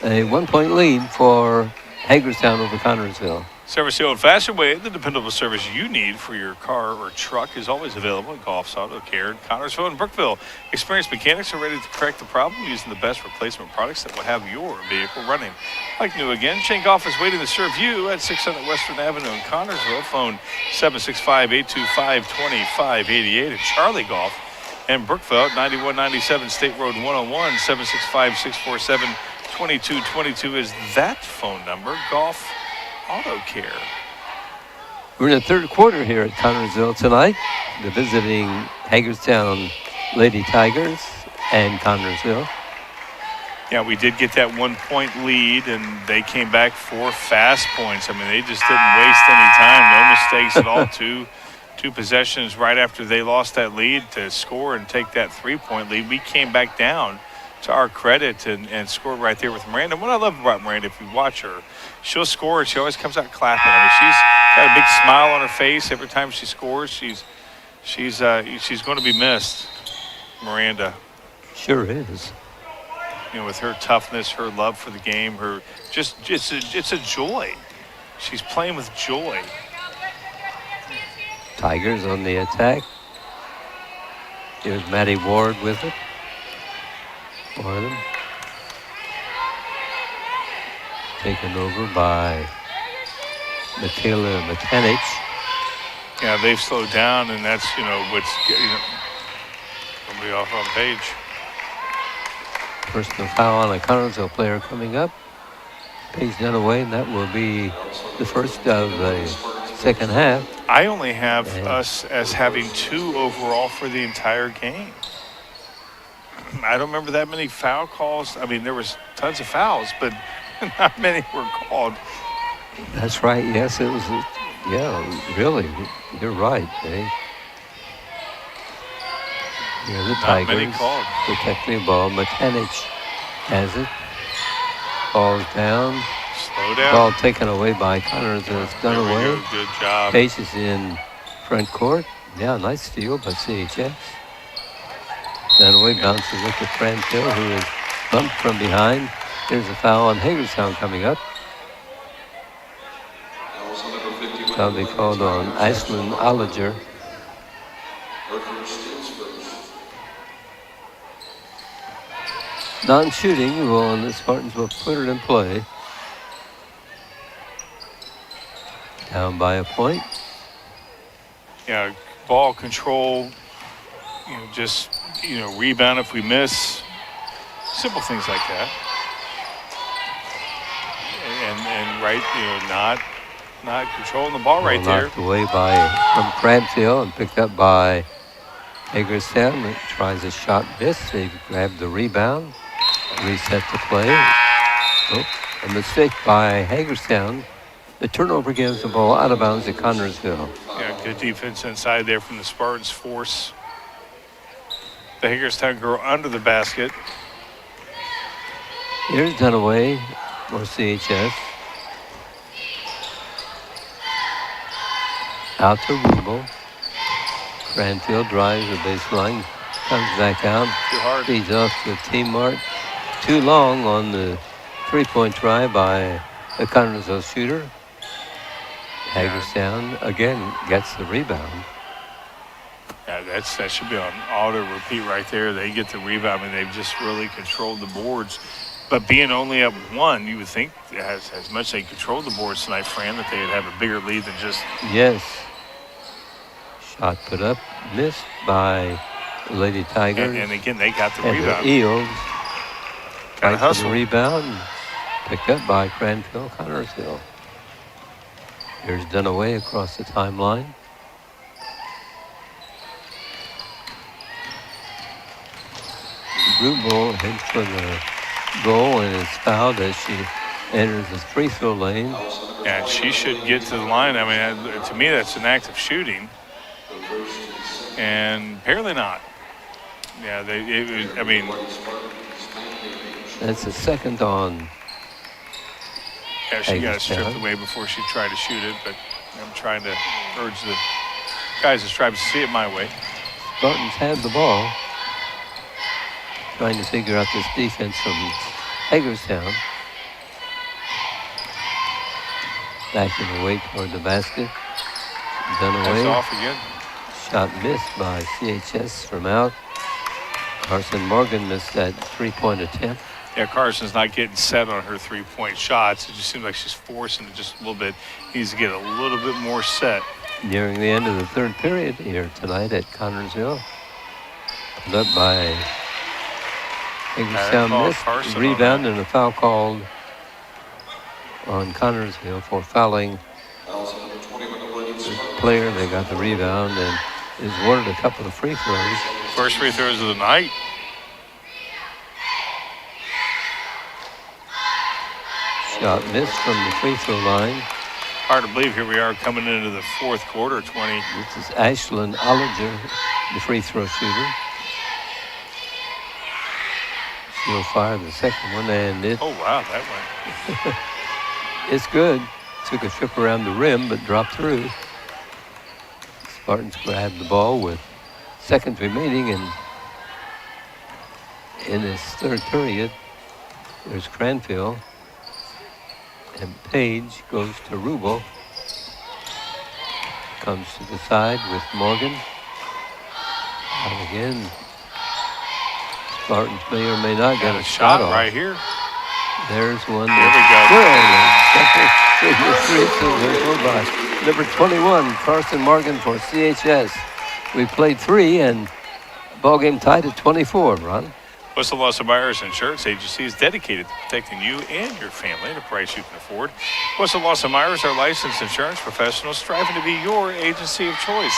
A 1-point lead for Hagerstown over Connersville. Service the old-fashioned way, the dependable service you need for your car or truck is always available at Goff's Auto Care in Connersville and Brookville. Experienced mechanics are ready to correct the problem using the best replacement products that will have your vehicle running. Like new again, Shane Goff is waiting to serve you at 600 Western Avenue in Connersville. Phone 765-825-2588. And Charlie Goff and Brookville at 9197 State Road 101. 765-647-2222 is that phone number. Goff Auto Care. We're in the third quarter here at Connersville tonight. The visiting Hagerstown Lady Tigers and Connersville. Yeah, we did get that 1-point lead, and they came back 4 fast points. I mean, they just didn't waste any time. No mistakes at all. Two possessions right after they lost that lead to score and take that 3-point lead. We came back down to our credit and scored right there with Miranda. What I love about Miranda, if you watch her, she'll score and she always comes out clapping. I mean, she's got a big smile on her face every time she scores. She's going to be missed, Miranda. Sure is. With her toughness, her love for the game, it's a joy. She's playing with joy. Tigers on the attack. Here's Maddie Ward with it for them. Taken over by Michaela Metanich. Yeah, they've slowed down, and that's, what's somebody off on page. Personal foul on a Connersville player coming up. Paige Dunaway, and that will be the first of the second half. I only have And- us as having 2 overall for the entire game. I don't remember that many foul calls. I mean, there was tons of fouls, but not many were called. That's right. Yes, it was. Yeah, really. You're right, Dave. Here the Not many Tigers called. protecting the ball. Metanich has it. Falls down. Slow down. Ball taken away by Connors. It's done There we away. go. Good job. Pace is in front court. Yeah, nice steal by CHS. Done away, bounces it to Franco, who is bumped from behind. There's a foul on Hagerstown coming up. Also number 51. That'll be called on Iceland Oliger. Her first steals first. Non-shooting, well, the Spartans will put it in play. Down by a point. Yeah, ball control, just, rebound if we miss. Simple things like that. And right, not controlling the ball right there. Knocked away from Crabtree and picked up by Hagerstown. It tries a shot miss. They grab the rebound. Reset the play. Oh, a mistake by Hagerstown. The turnover gives the ball out of bounds at Connersville. Yeah, good defense inside there from the Spartans. Force the Hagerstown girl under the basket. Here's Dunaway for CHS. Out to Rubel. Cranfield drives the baseline. Comes back out. Too hard. Feeds off to T-Mart. Too long on the three-point try by the Connersville shooter. Hagerstown again gets the rebound. Yeah, that should be on auto repeat right there. They get the rebound. I mean, they've just really controlled the boards. But being only up 1, you would think as much as they controlled the boards tonight, Fran, that they would have a bigger lead than just. Yes. Shot put up, missed by the Lady Tigers. And again, they got the And rebound. the Eels Got to fight for the hustle. rebound. Picked up by Cranfield Connersville. Here's Dunaway across the timeline. Rubel heads for the goal and is fouled as she enters the free throw lane. And she should get to the line. I mean, to me, that's an act of shooting. And apparently not. Yeah, That's the second on. yeah, she got Hagerstown. stripped away before she tried to shoot it. But I'm trying to urge the guys to strive to see it my way. Spartans have the ball. Trying to figure out this defense from Hagerstown. Backing away toward the basket. That's Dunaway. off again. Shot missed by CHS from out. Carson Morgan missed that three-point attempt. Yeah, Carson's not getting set on her three-point shots. It just seems like she's forcing it just a little bit. Needs to get a little bit more set. Nearing the end of the third period here tonight at Connersville. Put up by Hagerstown, call missed. Carson on Rebound that. and a foul called on Connersville for fouling Also number 21, the Lady the Spartan. player. They got the rebound and is awarded a couple of free throws. First free throws of the night. Shot missed from the free throw line. Hard to believe here we are coming into the fourth quarter, 20. This is Ashland Oliger, the free throw shooter. She'll fire the second one, and Oh, wow, that went. it's good. Took a trip around the rim, but dropped through. Spartans grabbed the ball with seconds remaining, and in this third period, there's Cranfield, and Page goes to Rubel. Comes to the side with Morgan. And again, Spartans may or may not get Got a a shot shot off. right here. There's one. There we go. Good. By number 21, Carson Morgan for CHS. We played 3 and ball game tied at 24, Ron. Wilson Lawson Myers Insurance Agency is dedicated to protecting you and your family at a price you can afford. Wilson Lawson Myers are licensed insurance professionals striving to be your agency of choice.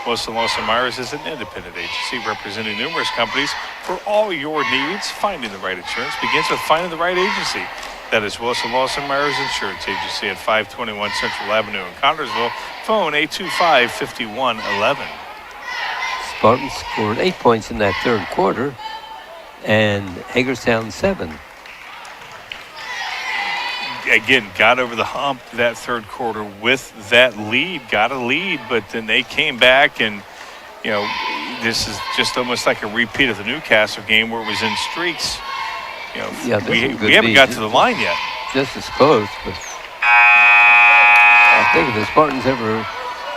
Wilson Lawson Myers is an independent agency representing numerous companies for all your needs. Finding the right insurance begins with finding the right agency. That is Wilson Lawson Myers Insurance Agency at 521 Central Avenue in Connersville. Phone 825-5111. Spartans scored 8 points in that third quarter, and Hagerstown 7. Again, got over the hump that third quarter with that lead, got a lead, but then they came back, and this is just almost like a repeat of the Newcastle game where it was in streaks. We haven't got to the line yet. Just as close, but I think if the Spartans ever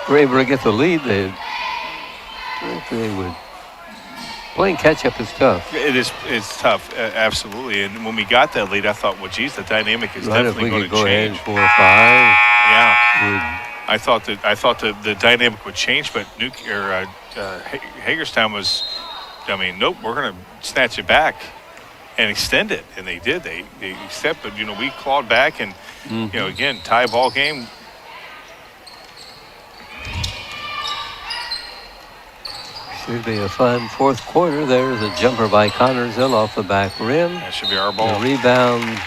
were able to get the lead, they would. Playing catch-up is tough. It's tough, absolutely. And when we got that lead, I thought, well, geez, the dynamic is definitely going to change. If we could go ahead 4 or 5. Yeah. I thought the dynamic would change, but Hagerstown was, nope, we're going to snatch it back and extend it, and they did. They accepted. We clawed back, and again, tie ball game. Should be a fun fourth quarter. There's a jumper by Connersville off the back rim. That should be our ball. The rebound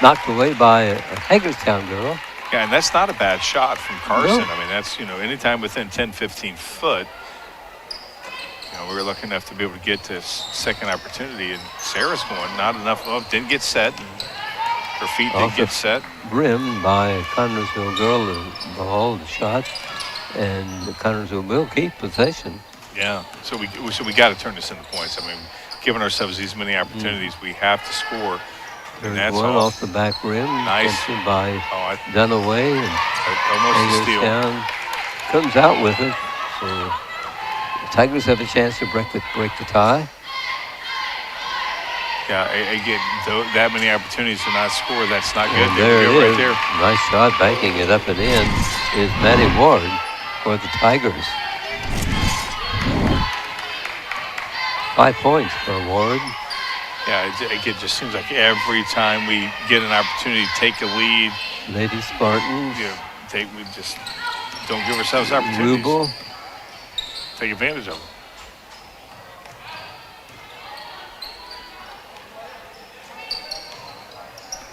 knocked away by a Hagerstown girl. Yeah, and that's not a bad shot from Carson. No. That's anytime within 10, 15 foot. We were lucky enough to be able to get to second opportunity, and Sarah's going not enough. Didn't get set. Her feet didn't get set. Rim by a Connersville girl, the ball, the shot, and the Connersville will keep possession. Yeah, so we got to turn this into points. Giving ourselves these many opportunities, we have to score. There's that's one all. Off the back rim. Nice. By Dunaway, and almost a steal. Comes out with it. So the Tigers have a chance to break the tie. Yeah, again, that many opportunities to not score, that's not good. There it is. Right there. Nice shot, banking it up and in is Maddie Ward for the Tigers. 5 points for Ward. Yeah, it just seems like every time we get an opportunity to take a lead, Lady Spartans. We just don't give ourselves opportunities. Rubel. Take advantage of them.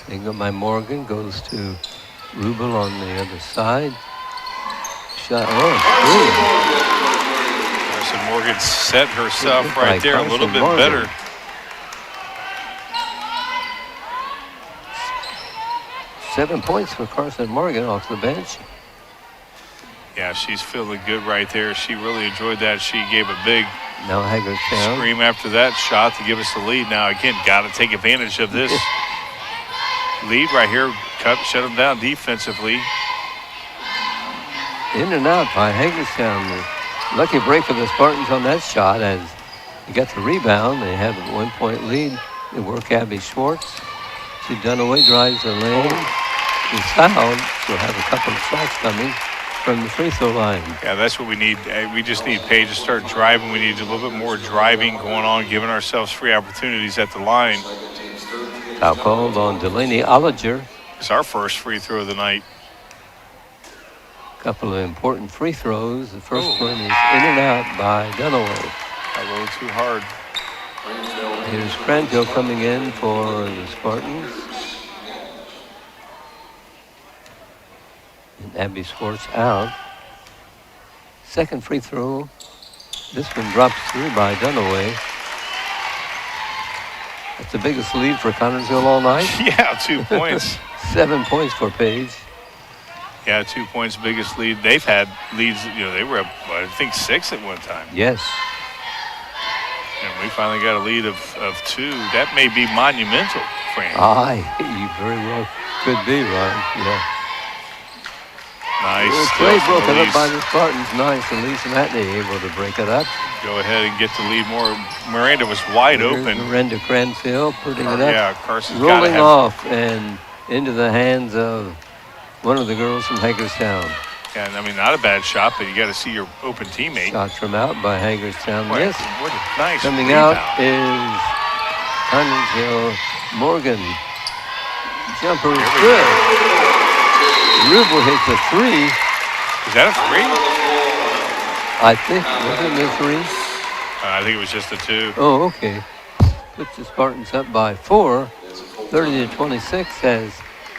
Taken by Morgan, goes to Rubel on the other side. Shot. Carson Morgan set herself right there a little bit Morgan. better. Seven points for Carson Morgan off the bench. Yeah, she's feeling good right there. She really enjoyed that. She gave a big Now Hagerstown. scream after that shot to give us the lead. Now, again, got to take advantage of this lead right here. Shut them down defensively. In and out by Hagerstown. Lucky break for the Spartans on that shot as they got the rebound. They have a 1 point lead. They work Abby Schwartz. She Dunaway drives the lane. She's fouled. She'll have a couple of shots coming from the free throw line. Yeah, that's what we need. We just need Paige to start driving. We need a little bit more driving going on, giving ourselves free opportunities at the line. Foul called on Delaney Ollinger. It's our first free throw of the night. Couple of important free throws. The first one is in and out by Dunaway. A little too hard. Here's Cranfield coming in for the Spartans. And Abby Schwartz out. Second free throw. This one drops through by Dunaway. That's the biggest lead for Connersville all night. Yeah, 2 points. 7 points for Paige. Yeah, 2 points, biggest lead. They've had leads, they were up, I think 6 at one time. Yes. And we finally got a lead of 2. That may be monumental, Fran. You very well could be, Ron. Yeah. Nice. Play broken up by the Spartans. Nice. Elise Matney able to break it up. Go ahead and get the lead more. Miranda was wide open. Miranda Cranfield putting it up. Yeah, Carson's rolling off and into the hands of one of the girls from Hagerstown. Yeah, not a bad shot, but you got to see your open teammate. Shot from out by Hagerstown. Yes. What a nice Coming rebound. out is Connersville. Morgan. Jumper is good. Rubel hits a three. Is that a three? I think, wasn't it a three? I think it was just a two. Oh, okay. Puts the Spartans up by 4, 30-26 as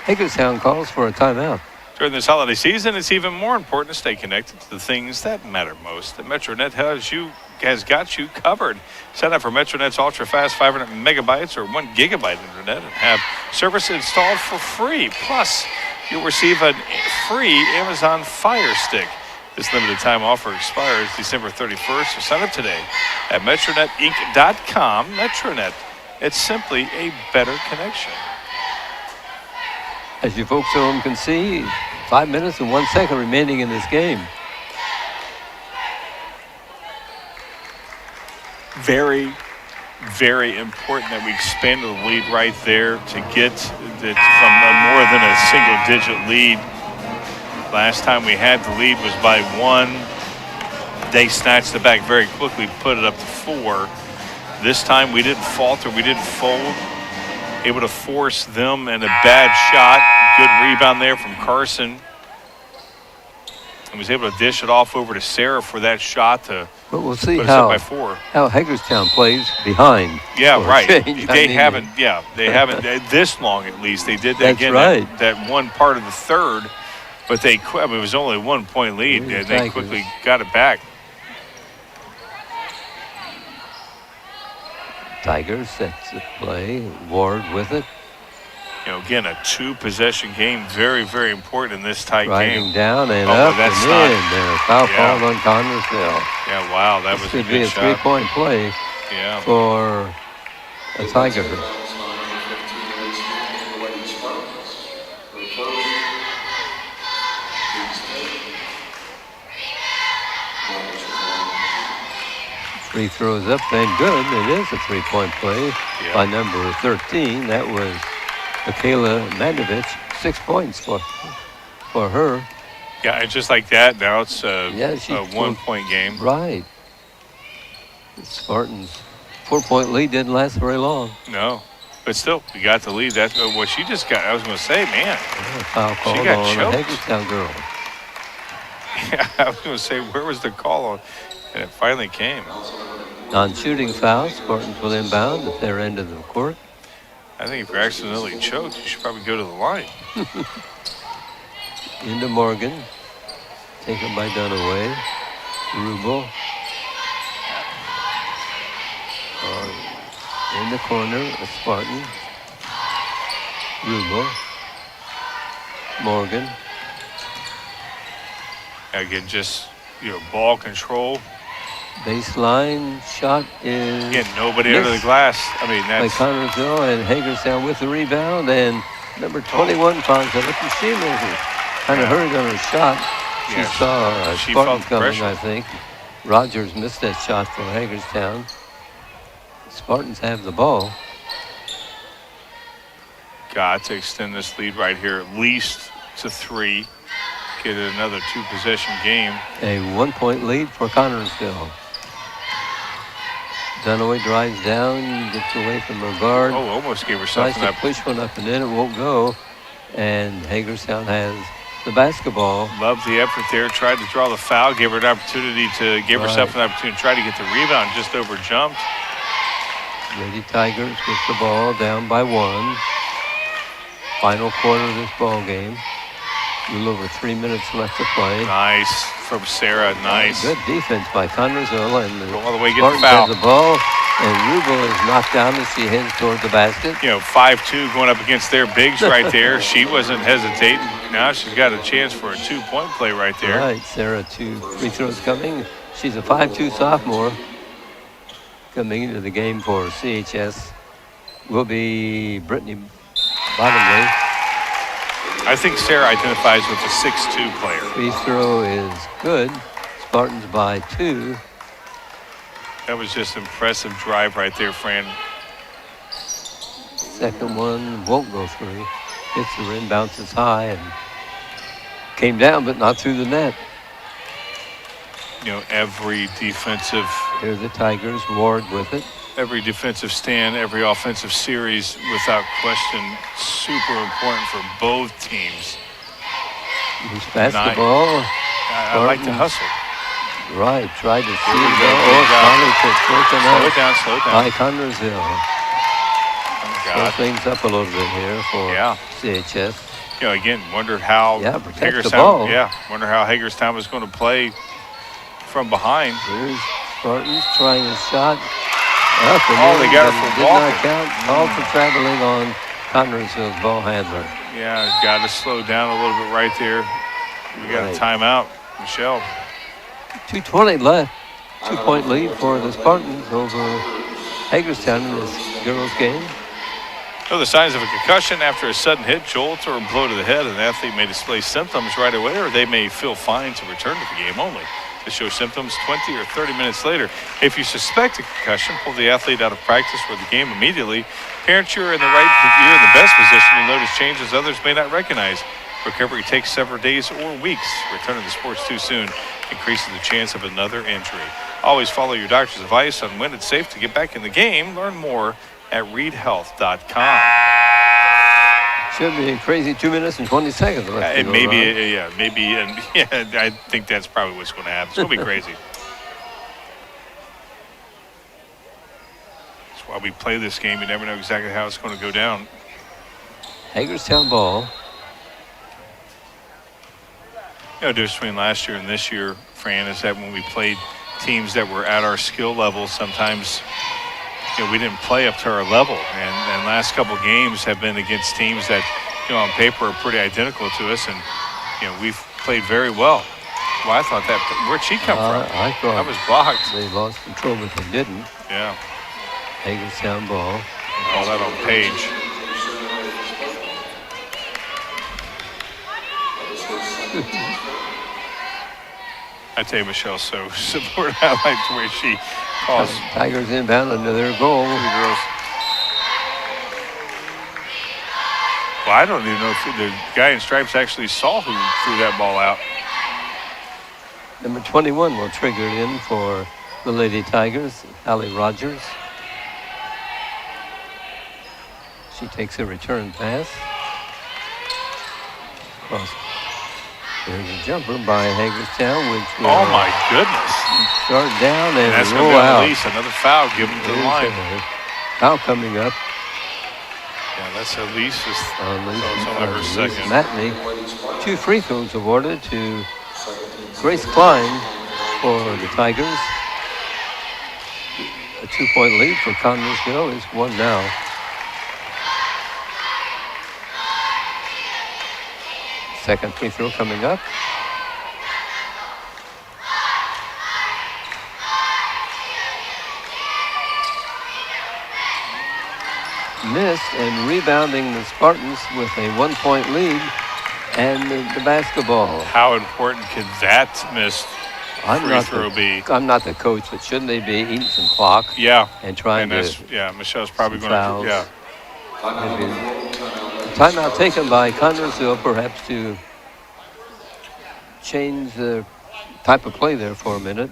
Hagerstown calls for a timeout. During this holiday season, it's even more important to stay connected to the things that matter most. The MetroNet has got you covered. Sign up for MetroNet's ultra-fast 500 megabytes or 1 gigabyte internet and have service installed for free. Plus, you'll receive a free Amazon Fire Stick. This limited time offer expires December 31st, so sign up today at MetroNetInc.com. MetroNet, it's simply a better connection. As you folks at home can see, 5 minutes and 1 second remaining in this game. Very, very important that we expanded the lead right there to get it from more than a single-digit lead. Last time we had the lead was by 1. They snatched it back very quickly, put it up to 4. This time we didn't falter, we didn't fold. Able to force them in a bad shot. Good rebound there from Carson. And was able to dish it off over to Sarah for that shot to But we'll see put us up by 4. how Hagerstown plays behind. Yeah, for a right. change. They haven't this long at least. They did that That's again right. that one part of the third, but it was only a 1 point lead. Really And they Tigers. quickly got it back. Tigers sets the play. Ward with it. Again, a 2-possession game. Very, very important in this tight Riding game. down and Oh, up that's and not- in. There, foul Yeah. called on Connersville. Yeah, wow, that was a Could be good a shot. 3-point play Yeah. for a Tiger. Free throws up and good. It is a 3-point play by number 13. That was Michaela Mandovich. 6 points for her. Yeah, and just like that, now it's a she 1 point game. Right. The Spartans' 4-point lead didn't last very long. No, but still, we got the lead. That's what she just got. I was going to say, man. Foul called got on a choked. Hagerstown girl. Yeah, I was going to say, where was the call on? And it finally came. Non-shooting foul. Spartans will inbound at their end of the court. I think if you're accidentally choked, you should probably go to the line. Into Morgan. Taken by Dunaway. Rubel. In the corner, a Spartan. Rubel. Morgan. Again, just, ball control. Baseline shot is Again, nobody under the missed glass. I mean, by that's Connersville, and Hagerstown with the rebound, and number 21 finds it. Look at she misses. Kind of hurried on her shot. She Yeah, saw a she Spartan felt the coming, pressure. I think. Rogers missed that shot for Hagerstown. Spartans have the ball. got to extend this lead right here at least to 3. Get it another 2-possession game. A 1-point lead for Connersville. Dunaway drives down, gets away from her guard. Oh, almost gave herself Tries to that. push one up and in, it won't go. And Hagerstown has the basketball. Loved the effort there. Tried to draw the foul. Gave her an opportunity to give herself an opportunity to try to get the rebound. Just over jumped. Lady Tigers with the ball down by 1. Final quarter of this ball game. A little over 3 minutes left to play. Nice from Sarah. Nice. Good defense by Connersville, and the Go all the way, get the Spartans foul. have the ball, and Rubel is knocked down as she heads toward the basket. 5'2", going up against their bigs right there. She wasn't hesitating. Now she's got a chance for a 2-point play right there. Right, Sarah, 2 free throws coming. She's a 5'2" sophomore. Coming into the game for CHS will be Brittany Bottomley. I think Sarah identifies with the 6'2" player. Free throw is good. Spartans by 2. That was just impressive drive right there, Fran. Second one won't go through. Hits the rim, bounces high, and came down, but not through the net. Every defensive. Here's the Tigers. Ward with it. every defensive stand, every offensive series, without question, super important for both teams. This basketball. I like the hustle. Right, tried to see we it. go. Oh, Good job. finally took broken Slow up it down, slow it down. by Connersville. Oh, Slow God. things up a little bit here for Yeah. CHS. You know, again, wondered how Protect the Hagerstown. ball. Yeah, wonder how Hagerstown was going to play from behind. Here's Spartans trying a shot. Up and Oh, in, they got it but for did walking. not count. Call for traveling on Connersville's ball handler. Yeah, got to slow down a little bit right there. We got Right. a timeout, Michelle. 2:20 left. 2-point lead for the Spartans over Hagerstown in this girls game. No, the signs of a concussion after a sudden hit, jolt, or blow to the head. An athlete may display symptoms right away, or they may feel fine to return to the game only. To show symptoms 20 or 30 minutes later. If you suspect a concussion, pull the athlete out of practice or the game immediately. Parents, you're in the best position to notice changes others may not recognize. Recovery takes several days or weeks. Returning to sports too soon increases the chance of another injury. Always follow your doctor's advice on when it's safe to get back in the game. Learn more at readhealth.com. Should be a crazy 2 minutes and 20 seconds left. And maybe, and I think that's probably what's going to happen. It's going to be crazy. That's why we play this game. You never know exactly how it's going to go down. Hagerstown ball. You know, the difference between last year and this year, Fran, is that when we played teams that were at our skill level, sometimes we didn't play up to our level. And last couple games have been against teams that, on paper are pretty identical to us. And, we've played very well. Well, I thought that, where'd she come from? I thought I was blocked. they lost control, but they didn't. Yeah. Hagerstown ball. Call that on Page. I tell you, Michelle, so support. I like the way she calls. Tigers inbound under their goal. Girls. Well, I don't even know if the guy in stripes actually saw who threw that ball out. Number 21 will trigger it in for the Lady Tigers, Allie Rogers. She takes a return pass. Cross. There's a jumper by Hagerstown, which will Oh my goodness! start down and That's going roll to be out. a release. Another foul given to the There's line. a foul coming up Yeah, that's Elise. on It's only her second. Matney. 2 free throws awarded to Grace Klein for the Tigers. A 2-point lead for Connersville is 1 now. Second free throw coming up. Missed, and rebounding the Spartans with a 1-point lead and the basketball. How important could that missed free throw be? I'm not the coach, but shouldn't they be eating some clock Yeah. and trying to Michelle's probably some going to. fouls. Yeah. maybe timeout taken by Connersville, perhaps to change the type of play there for a minute.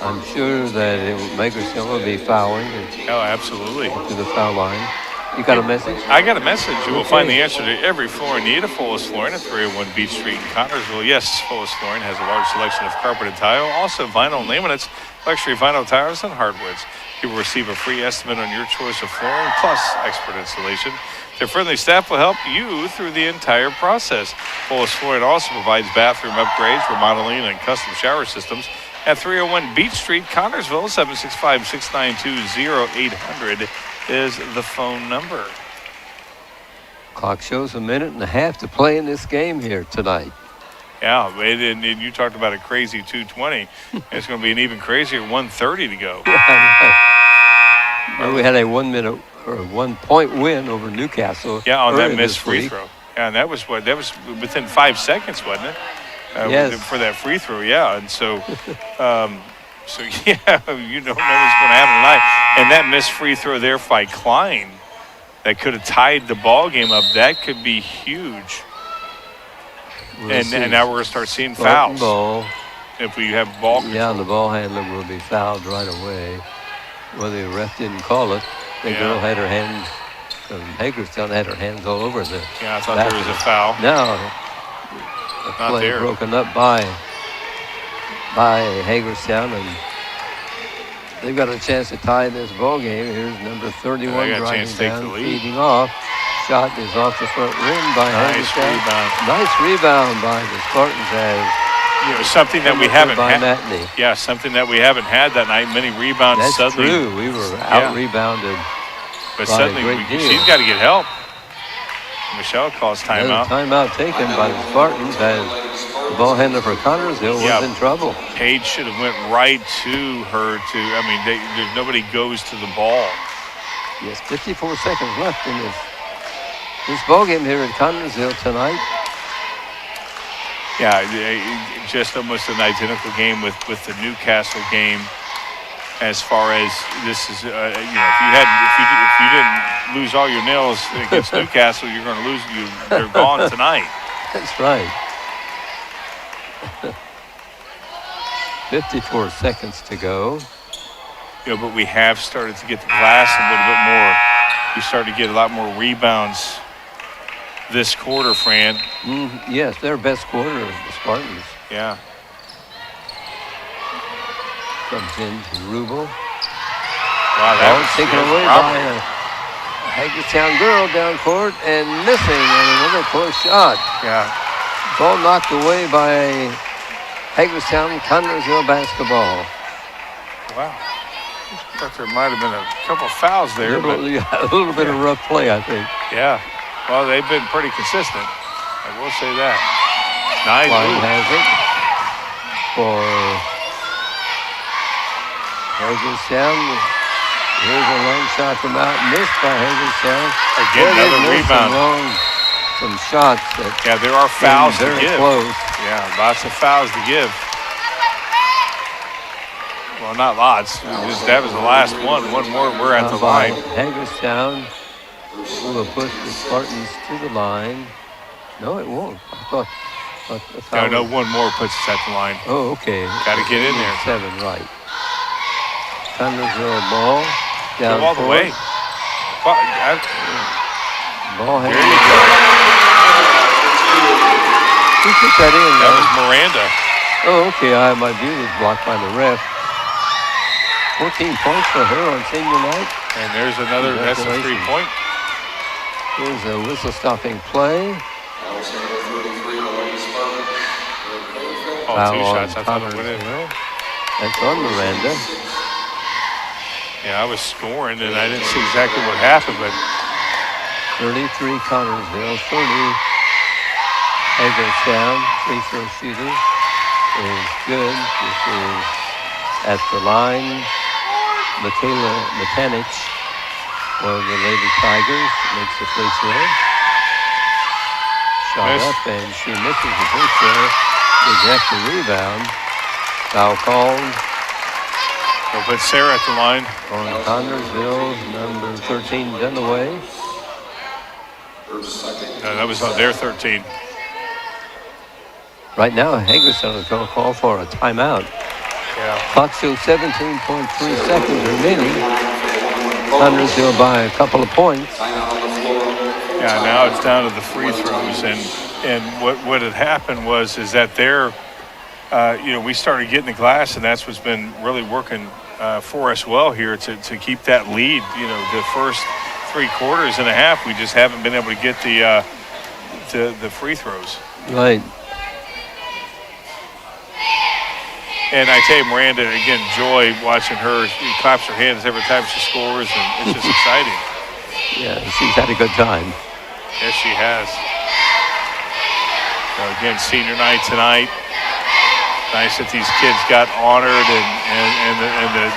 I'm sure that Hagerstown will be fouling Oh, absolutely. to the foul line. You got a message? I got a message. You will find the answer to every floor need of Fullest Flooring at 301 Beach Street in Connersville. Yes, Fullest Flooring has a large selection of carpet and tile, also vinyl and laminates, luxury vinyl tiles, and hardwoods. You will receive a free estimate on your choice of flooring, plus expert installation. Their friendly staff will help you through the entire process. Fullest Flooring also provides bathroom upgrades, remodeling, and custom shower systems at 301 Beach Street, Connersville. 765-692-0800 is the phone number. Clock shows a minute and a half to play in this game here tonight. Yeah, and you talked about a crazy 2:20. It's going to be an even crazier 1:30 to go. Well, we had a 1 minute or 1 point win over Newcastle. Yeah, on that earlier missed this free week. throw. Yeah, and that was within 5 seconds, wasn't it? Yes. For that free throw, yeah. And so, yeah, you don't know what's going to happen tonight. And that missed free throw there by Klein, that could have tied the ball game up. That could be huge. We'll see. And now we're going to start seeing Spartan fouls ball. if we have ball control. Yeah, the ball handler will be fouled right away. Well, the ref didn't call it. The Yeah. girl had her hands, Hagerstown had her hands all over the Yeah, I thought there was a foul. Now, the Not play there. broken up by Hagerstown, and they've got a chance to tie this ball game. Here's number 31 got a driving chance to take the down, lead. feeding off. Shot is off the front rim by Nice Hagerstown. rebound. Nice rebound by the Spartans as You know, something that we Hamilton haven't by had. Matney. Yeah, something that we haven't had that night. Many rebounds That's suddenly. true. We were out-rebounded. But by a suddenly, great deal. she's got to get help. Michelle calls timeout. Another timeout taken by the Spartans as the ball handler for Connersville Yeah. was in trouble. Paige should have went right to her. Nobody goes to the ball. Yes, 54 seconds left in this ball game here at Connersville tonight. Yeah, just almost an identical game with the Newcastle game. As far as this is, if you didn't lose all your nails against Newcastle, you're going to lose. They're gone tonight. That's right. 54 seconds to go. But we have started to get the glass a little bit more. We started to get a lot more rebounds this quarter, Fran. Yes, their best quarter, the Spartans. Yeah. Comes in to Rubel. Wow, that Ball was taken away by a Hagerstown girl down court and missing on another close shot. Yeah. Ball knocked away by Hagerstown Connersville basketball. Wow. I thought there might have been a couple fouls there, A but little bit of rough play, I think. yeah. Well, they've been pretty consistent. I will say that. Nice Line move. has it for Hagerstown. Here's a long shot from out, missed by Hagerstown. Again, Boy, they've another missed rebound. Some shots that Yeah, there are fouls came to very give. close. Yeah, lots of fouls to give. Well, not lots. That was the last one. One more, we're at the by line. Hagerstown will put the Spartans to the line. No, it won't. I thought the foul. No, one more puts us at the line. Oh, okay. Got to get in there. 7, right. Connersville ball down Go all the court. way. Well, Ball there handler. you go. Who put that in? That was Miranda. Oh, okay. My view was blocked by the ref. 14 points for her on senior night. And there's another, that's a Congratulations. 3-point. Here's a whistle-stopping play. Oh, Foul two on shots. I thought it went in. Connersville. That's on Miranda. Yeah, I was scoring, and I didn't see exactly what happened, but 33 Connersville, 30 Hagerstown. Free throw shooter is good. This is at the line. Michaela Matanich for the Lady Tigers makes the free throw. Shot Miss. up and she misses the free throw. Rejects the rebound. Foul called we'll put Sarah at the line. on Connersville, number 13 Dunaway. No, that was on their 13. Right now, Hagerstown is going to call for a timeout. Yeah. Clock shows 17.3 seconds remaining. Connersville by a couple of points. Yeah, now it's down to the free throws, and what had happened is that they're, we started getting the glass, and that's what's been really working for us well here to keep that lead. The first 3 quarters and a half, we just haven't been able to get the free throws. Right. And I tell you, Miranda, again, joy watching her. She claps her hands every time she scores, and it's just exciting. Yeah, she's had a good time. Yes, she has. So again, senior night tonight. Nice that these kids got honored, and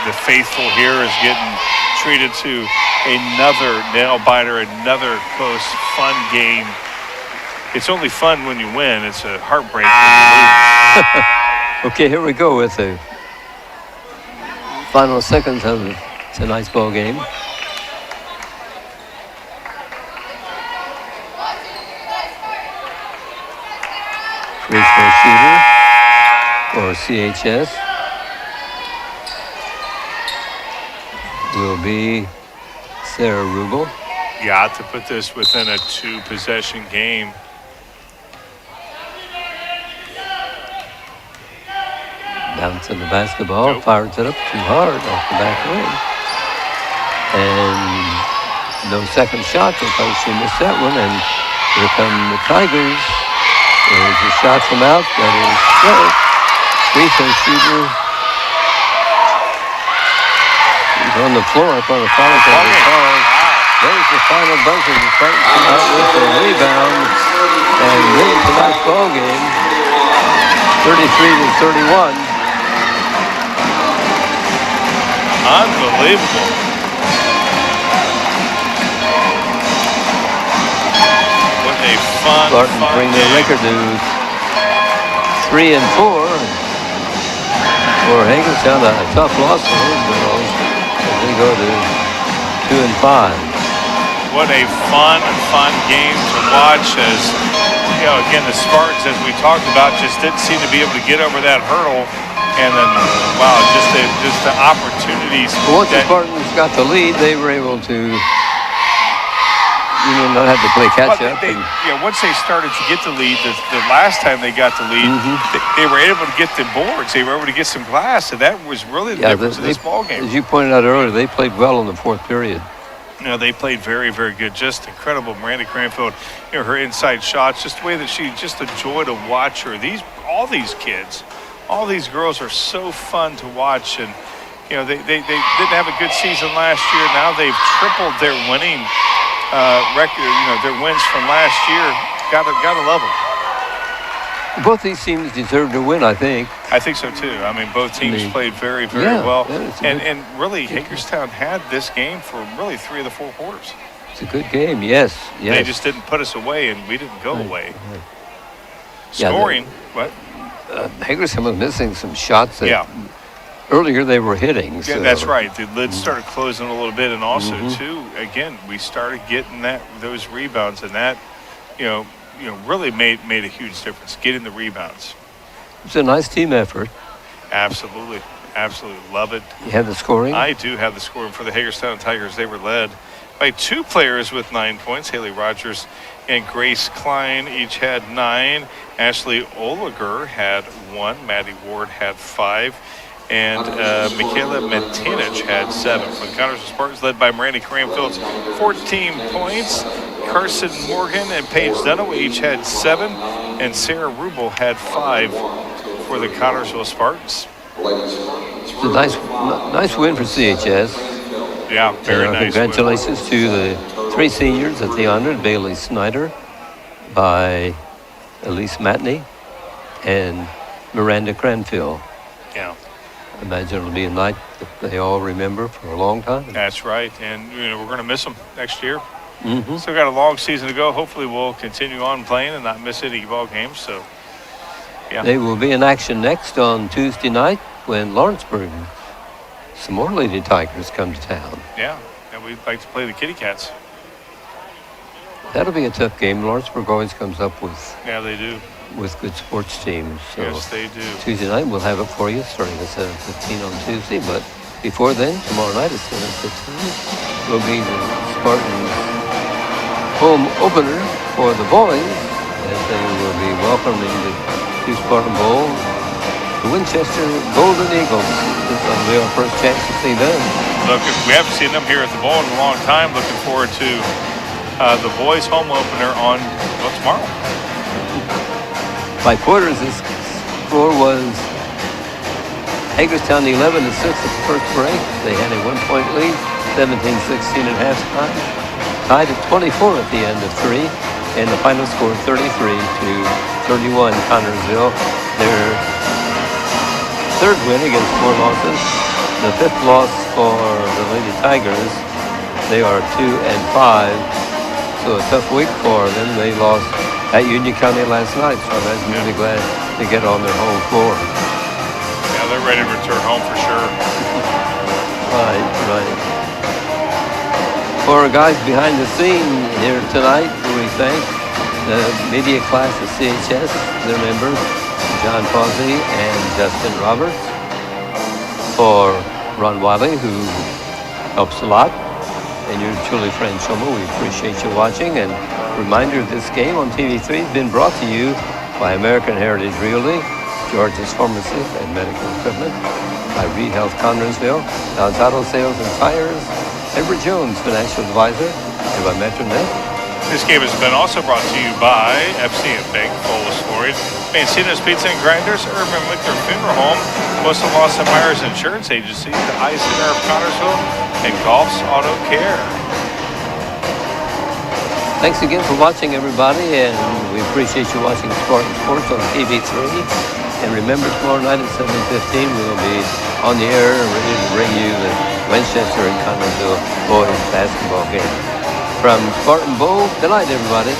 the faithful here is getting treated to another nail biter, another close, fun game. It's only fun when you win. It's a heartbreak when you lose. Okay, here we go with the final seconds of tonight's ball game. Free throw shooter for CHS. will be Sarah Rubel. Got to put this within a 2-possession game. Bouncing the basketball, Nope. fires it up too hard off the back rim. And no second shot because she missed that one. And here come the Tigers. There's a shot from out that is good. Free throw shooter. He's on the floor up on the foul call. There's the final buzzer. The Spartans come out with a rebound and win tonight's ball game, 33-31. Unbelievable. What a fun Spartans bring their game. record to 3-4. For Hagerstown, a tough loss for those girls as they go to 2-5. What a fun game to watch as, you know, again, the Spartans, as we talked about, just didn't seem to be able to get over that hurdle. And then, wow, just the opportunities. But once the Spartans got the lead, they were able to, not have to play catch up. Once they started to get the lead, the last time they got the lead, they were able to get the boards. They were able to get some glass, and that was really the difference in this ball game. As you pointed out earlier, they played well in the fourth period. They played very, very good. Just incredible. Miranda Cranfield, her inside shots, just the way that just a joy to watch her. All these kids, all these girls are so fun to watch. And, they didn't have a good season last year. Now they've tripled their winning record, their wins from last year. Gotta love them. Both these teams deserve to win, I think. I think so too. I mean, both teams played very, very well. And really, Hagerstown had this game for really 3 of the 4 quarters. It's a good game, yes. They just didn't put us away, and we didn't go away. Right. Scoring, what? Hagerstown was missing some shots that earlier they were hitting. So. Yeah, that's right. The lid started closing a little bit, and also too, again, we started getting those rebounds, and that, really made a huge difference, getting the rebounds. It's a nice team effort. Absolutely. Love it. You have the scoring? I do have the scoring for the Hagerstown Tigers. They were led by 2 players with 9 points. Haley Rogers and Grace Klein each had 9. Ashley Oliger had 1. Maddie Ward had 5. And Michaela Metinich had 7. For the Connersville Spartans, led by Miranda Cranfield's 14 points. Carson Morgan and Paige Dunaway each had 7. And Sarah Rubel had 5 for the Connersville Spartans. It's a nice win for CHS. Yeah, very nice. Congratulations to the 3 seniors that they honored: Bailey Snyder by Elise Matney and Miranda Cranfield. Yeah. I imagine it'll be a night that they all remember for a long time. That's right. And, we're going to miss them next year. Mm-hmm. Still got a long season to go. Hopefully we'll continue on playing and not miss any ball games. So, yeah. They will be in action next on Tuesday night when Lawrenceburg, some more Lady Tigers, come to town. Yeah, and we'd like to play the Kitty Cats. That'll be a tough game. Lawrenceburg always comes up with They do. with good sports teams. So Yes, they do. Tuesday night we'll have it for you starting at 7:15 on Tuesday. But before then, tomorrow night at 7:15 will be the Spartans home opener for the boys as they will be welcoming the Two Spartan Bowl, the Winchester Golden Eagles. This will be our first chance to see them. Look, we haven't seen them here at the Bowl in a long time. Looking forward to the boys' home opener on tomorrow. By quarters, this score was Hagerstown 11-6 at the first break. They had a 1-point lead, 17-16 at halftime. Tied at 24 at the end of 3, and the final score 33-31. Connersville, their 3rd win against 4 losses. The 5th loss for the Lady Tigers. They are 2-5, so a tough week for them. They lost at Union County last night, so I'm really glad to get on their home floor. Yeah, they're ready to return home for sure. Right. For our guys behind the scene here tonight, we thank the media class at CHS, their members, John Posey and Justin Roberts. For Ron Wiley, who Helps a lot. And you're truly Fran Schomer. We appreciate you watching. And reminder, this game on TV3 has been brought to you by American Heritage Realty, George's Pharmacy and Medical Equipment, by Reed Health Connersville, Don's Auto Sales and Tires, Edward Jones, Financial Advisor, and by Metronet. This game has been also brought to you by FC and Bank, Full Storage, Mancino's Pizza and Grinders, Urban Wicker Funeral Home, Wilson Lawson Myers Insurance Agency, the Eye Center of Connersville, and Golf's Auto Care. Thanks again for watching, everybody, and we appreciate you watching Spartan Sports on TV3. And remember, tomorrow night at 7:15, we'll be on the air and ready to bring you the Winchester and Connersville boys basketball game. From Spartan Bowl, good night, everybody.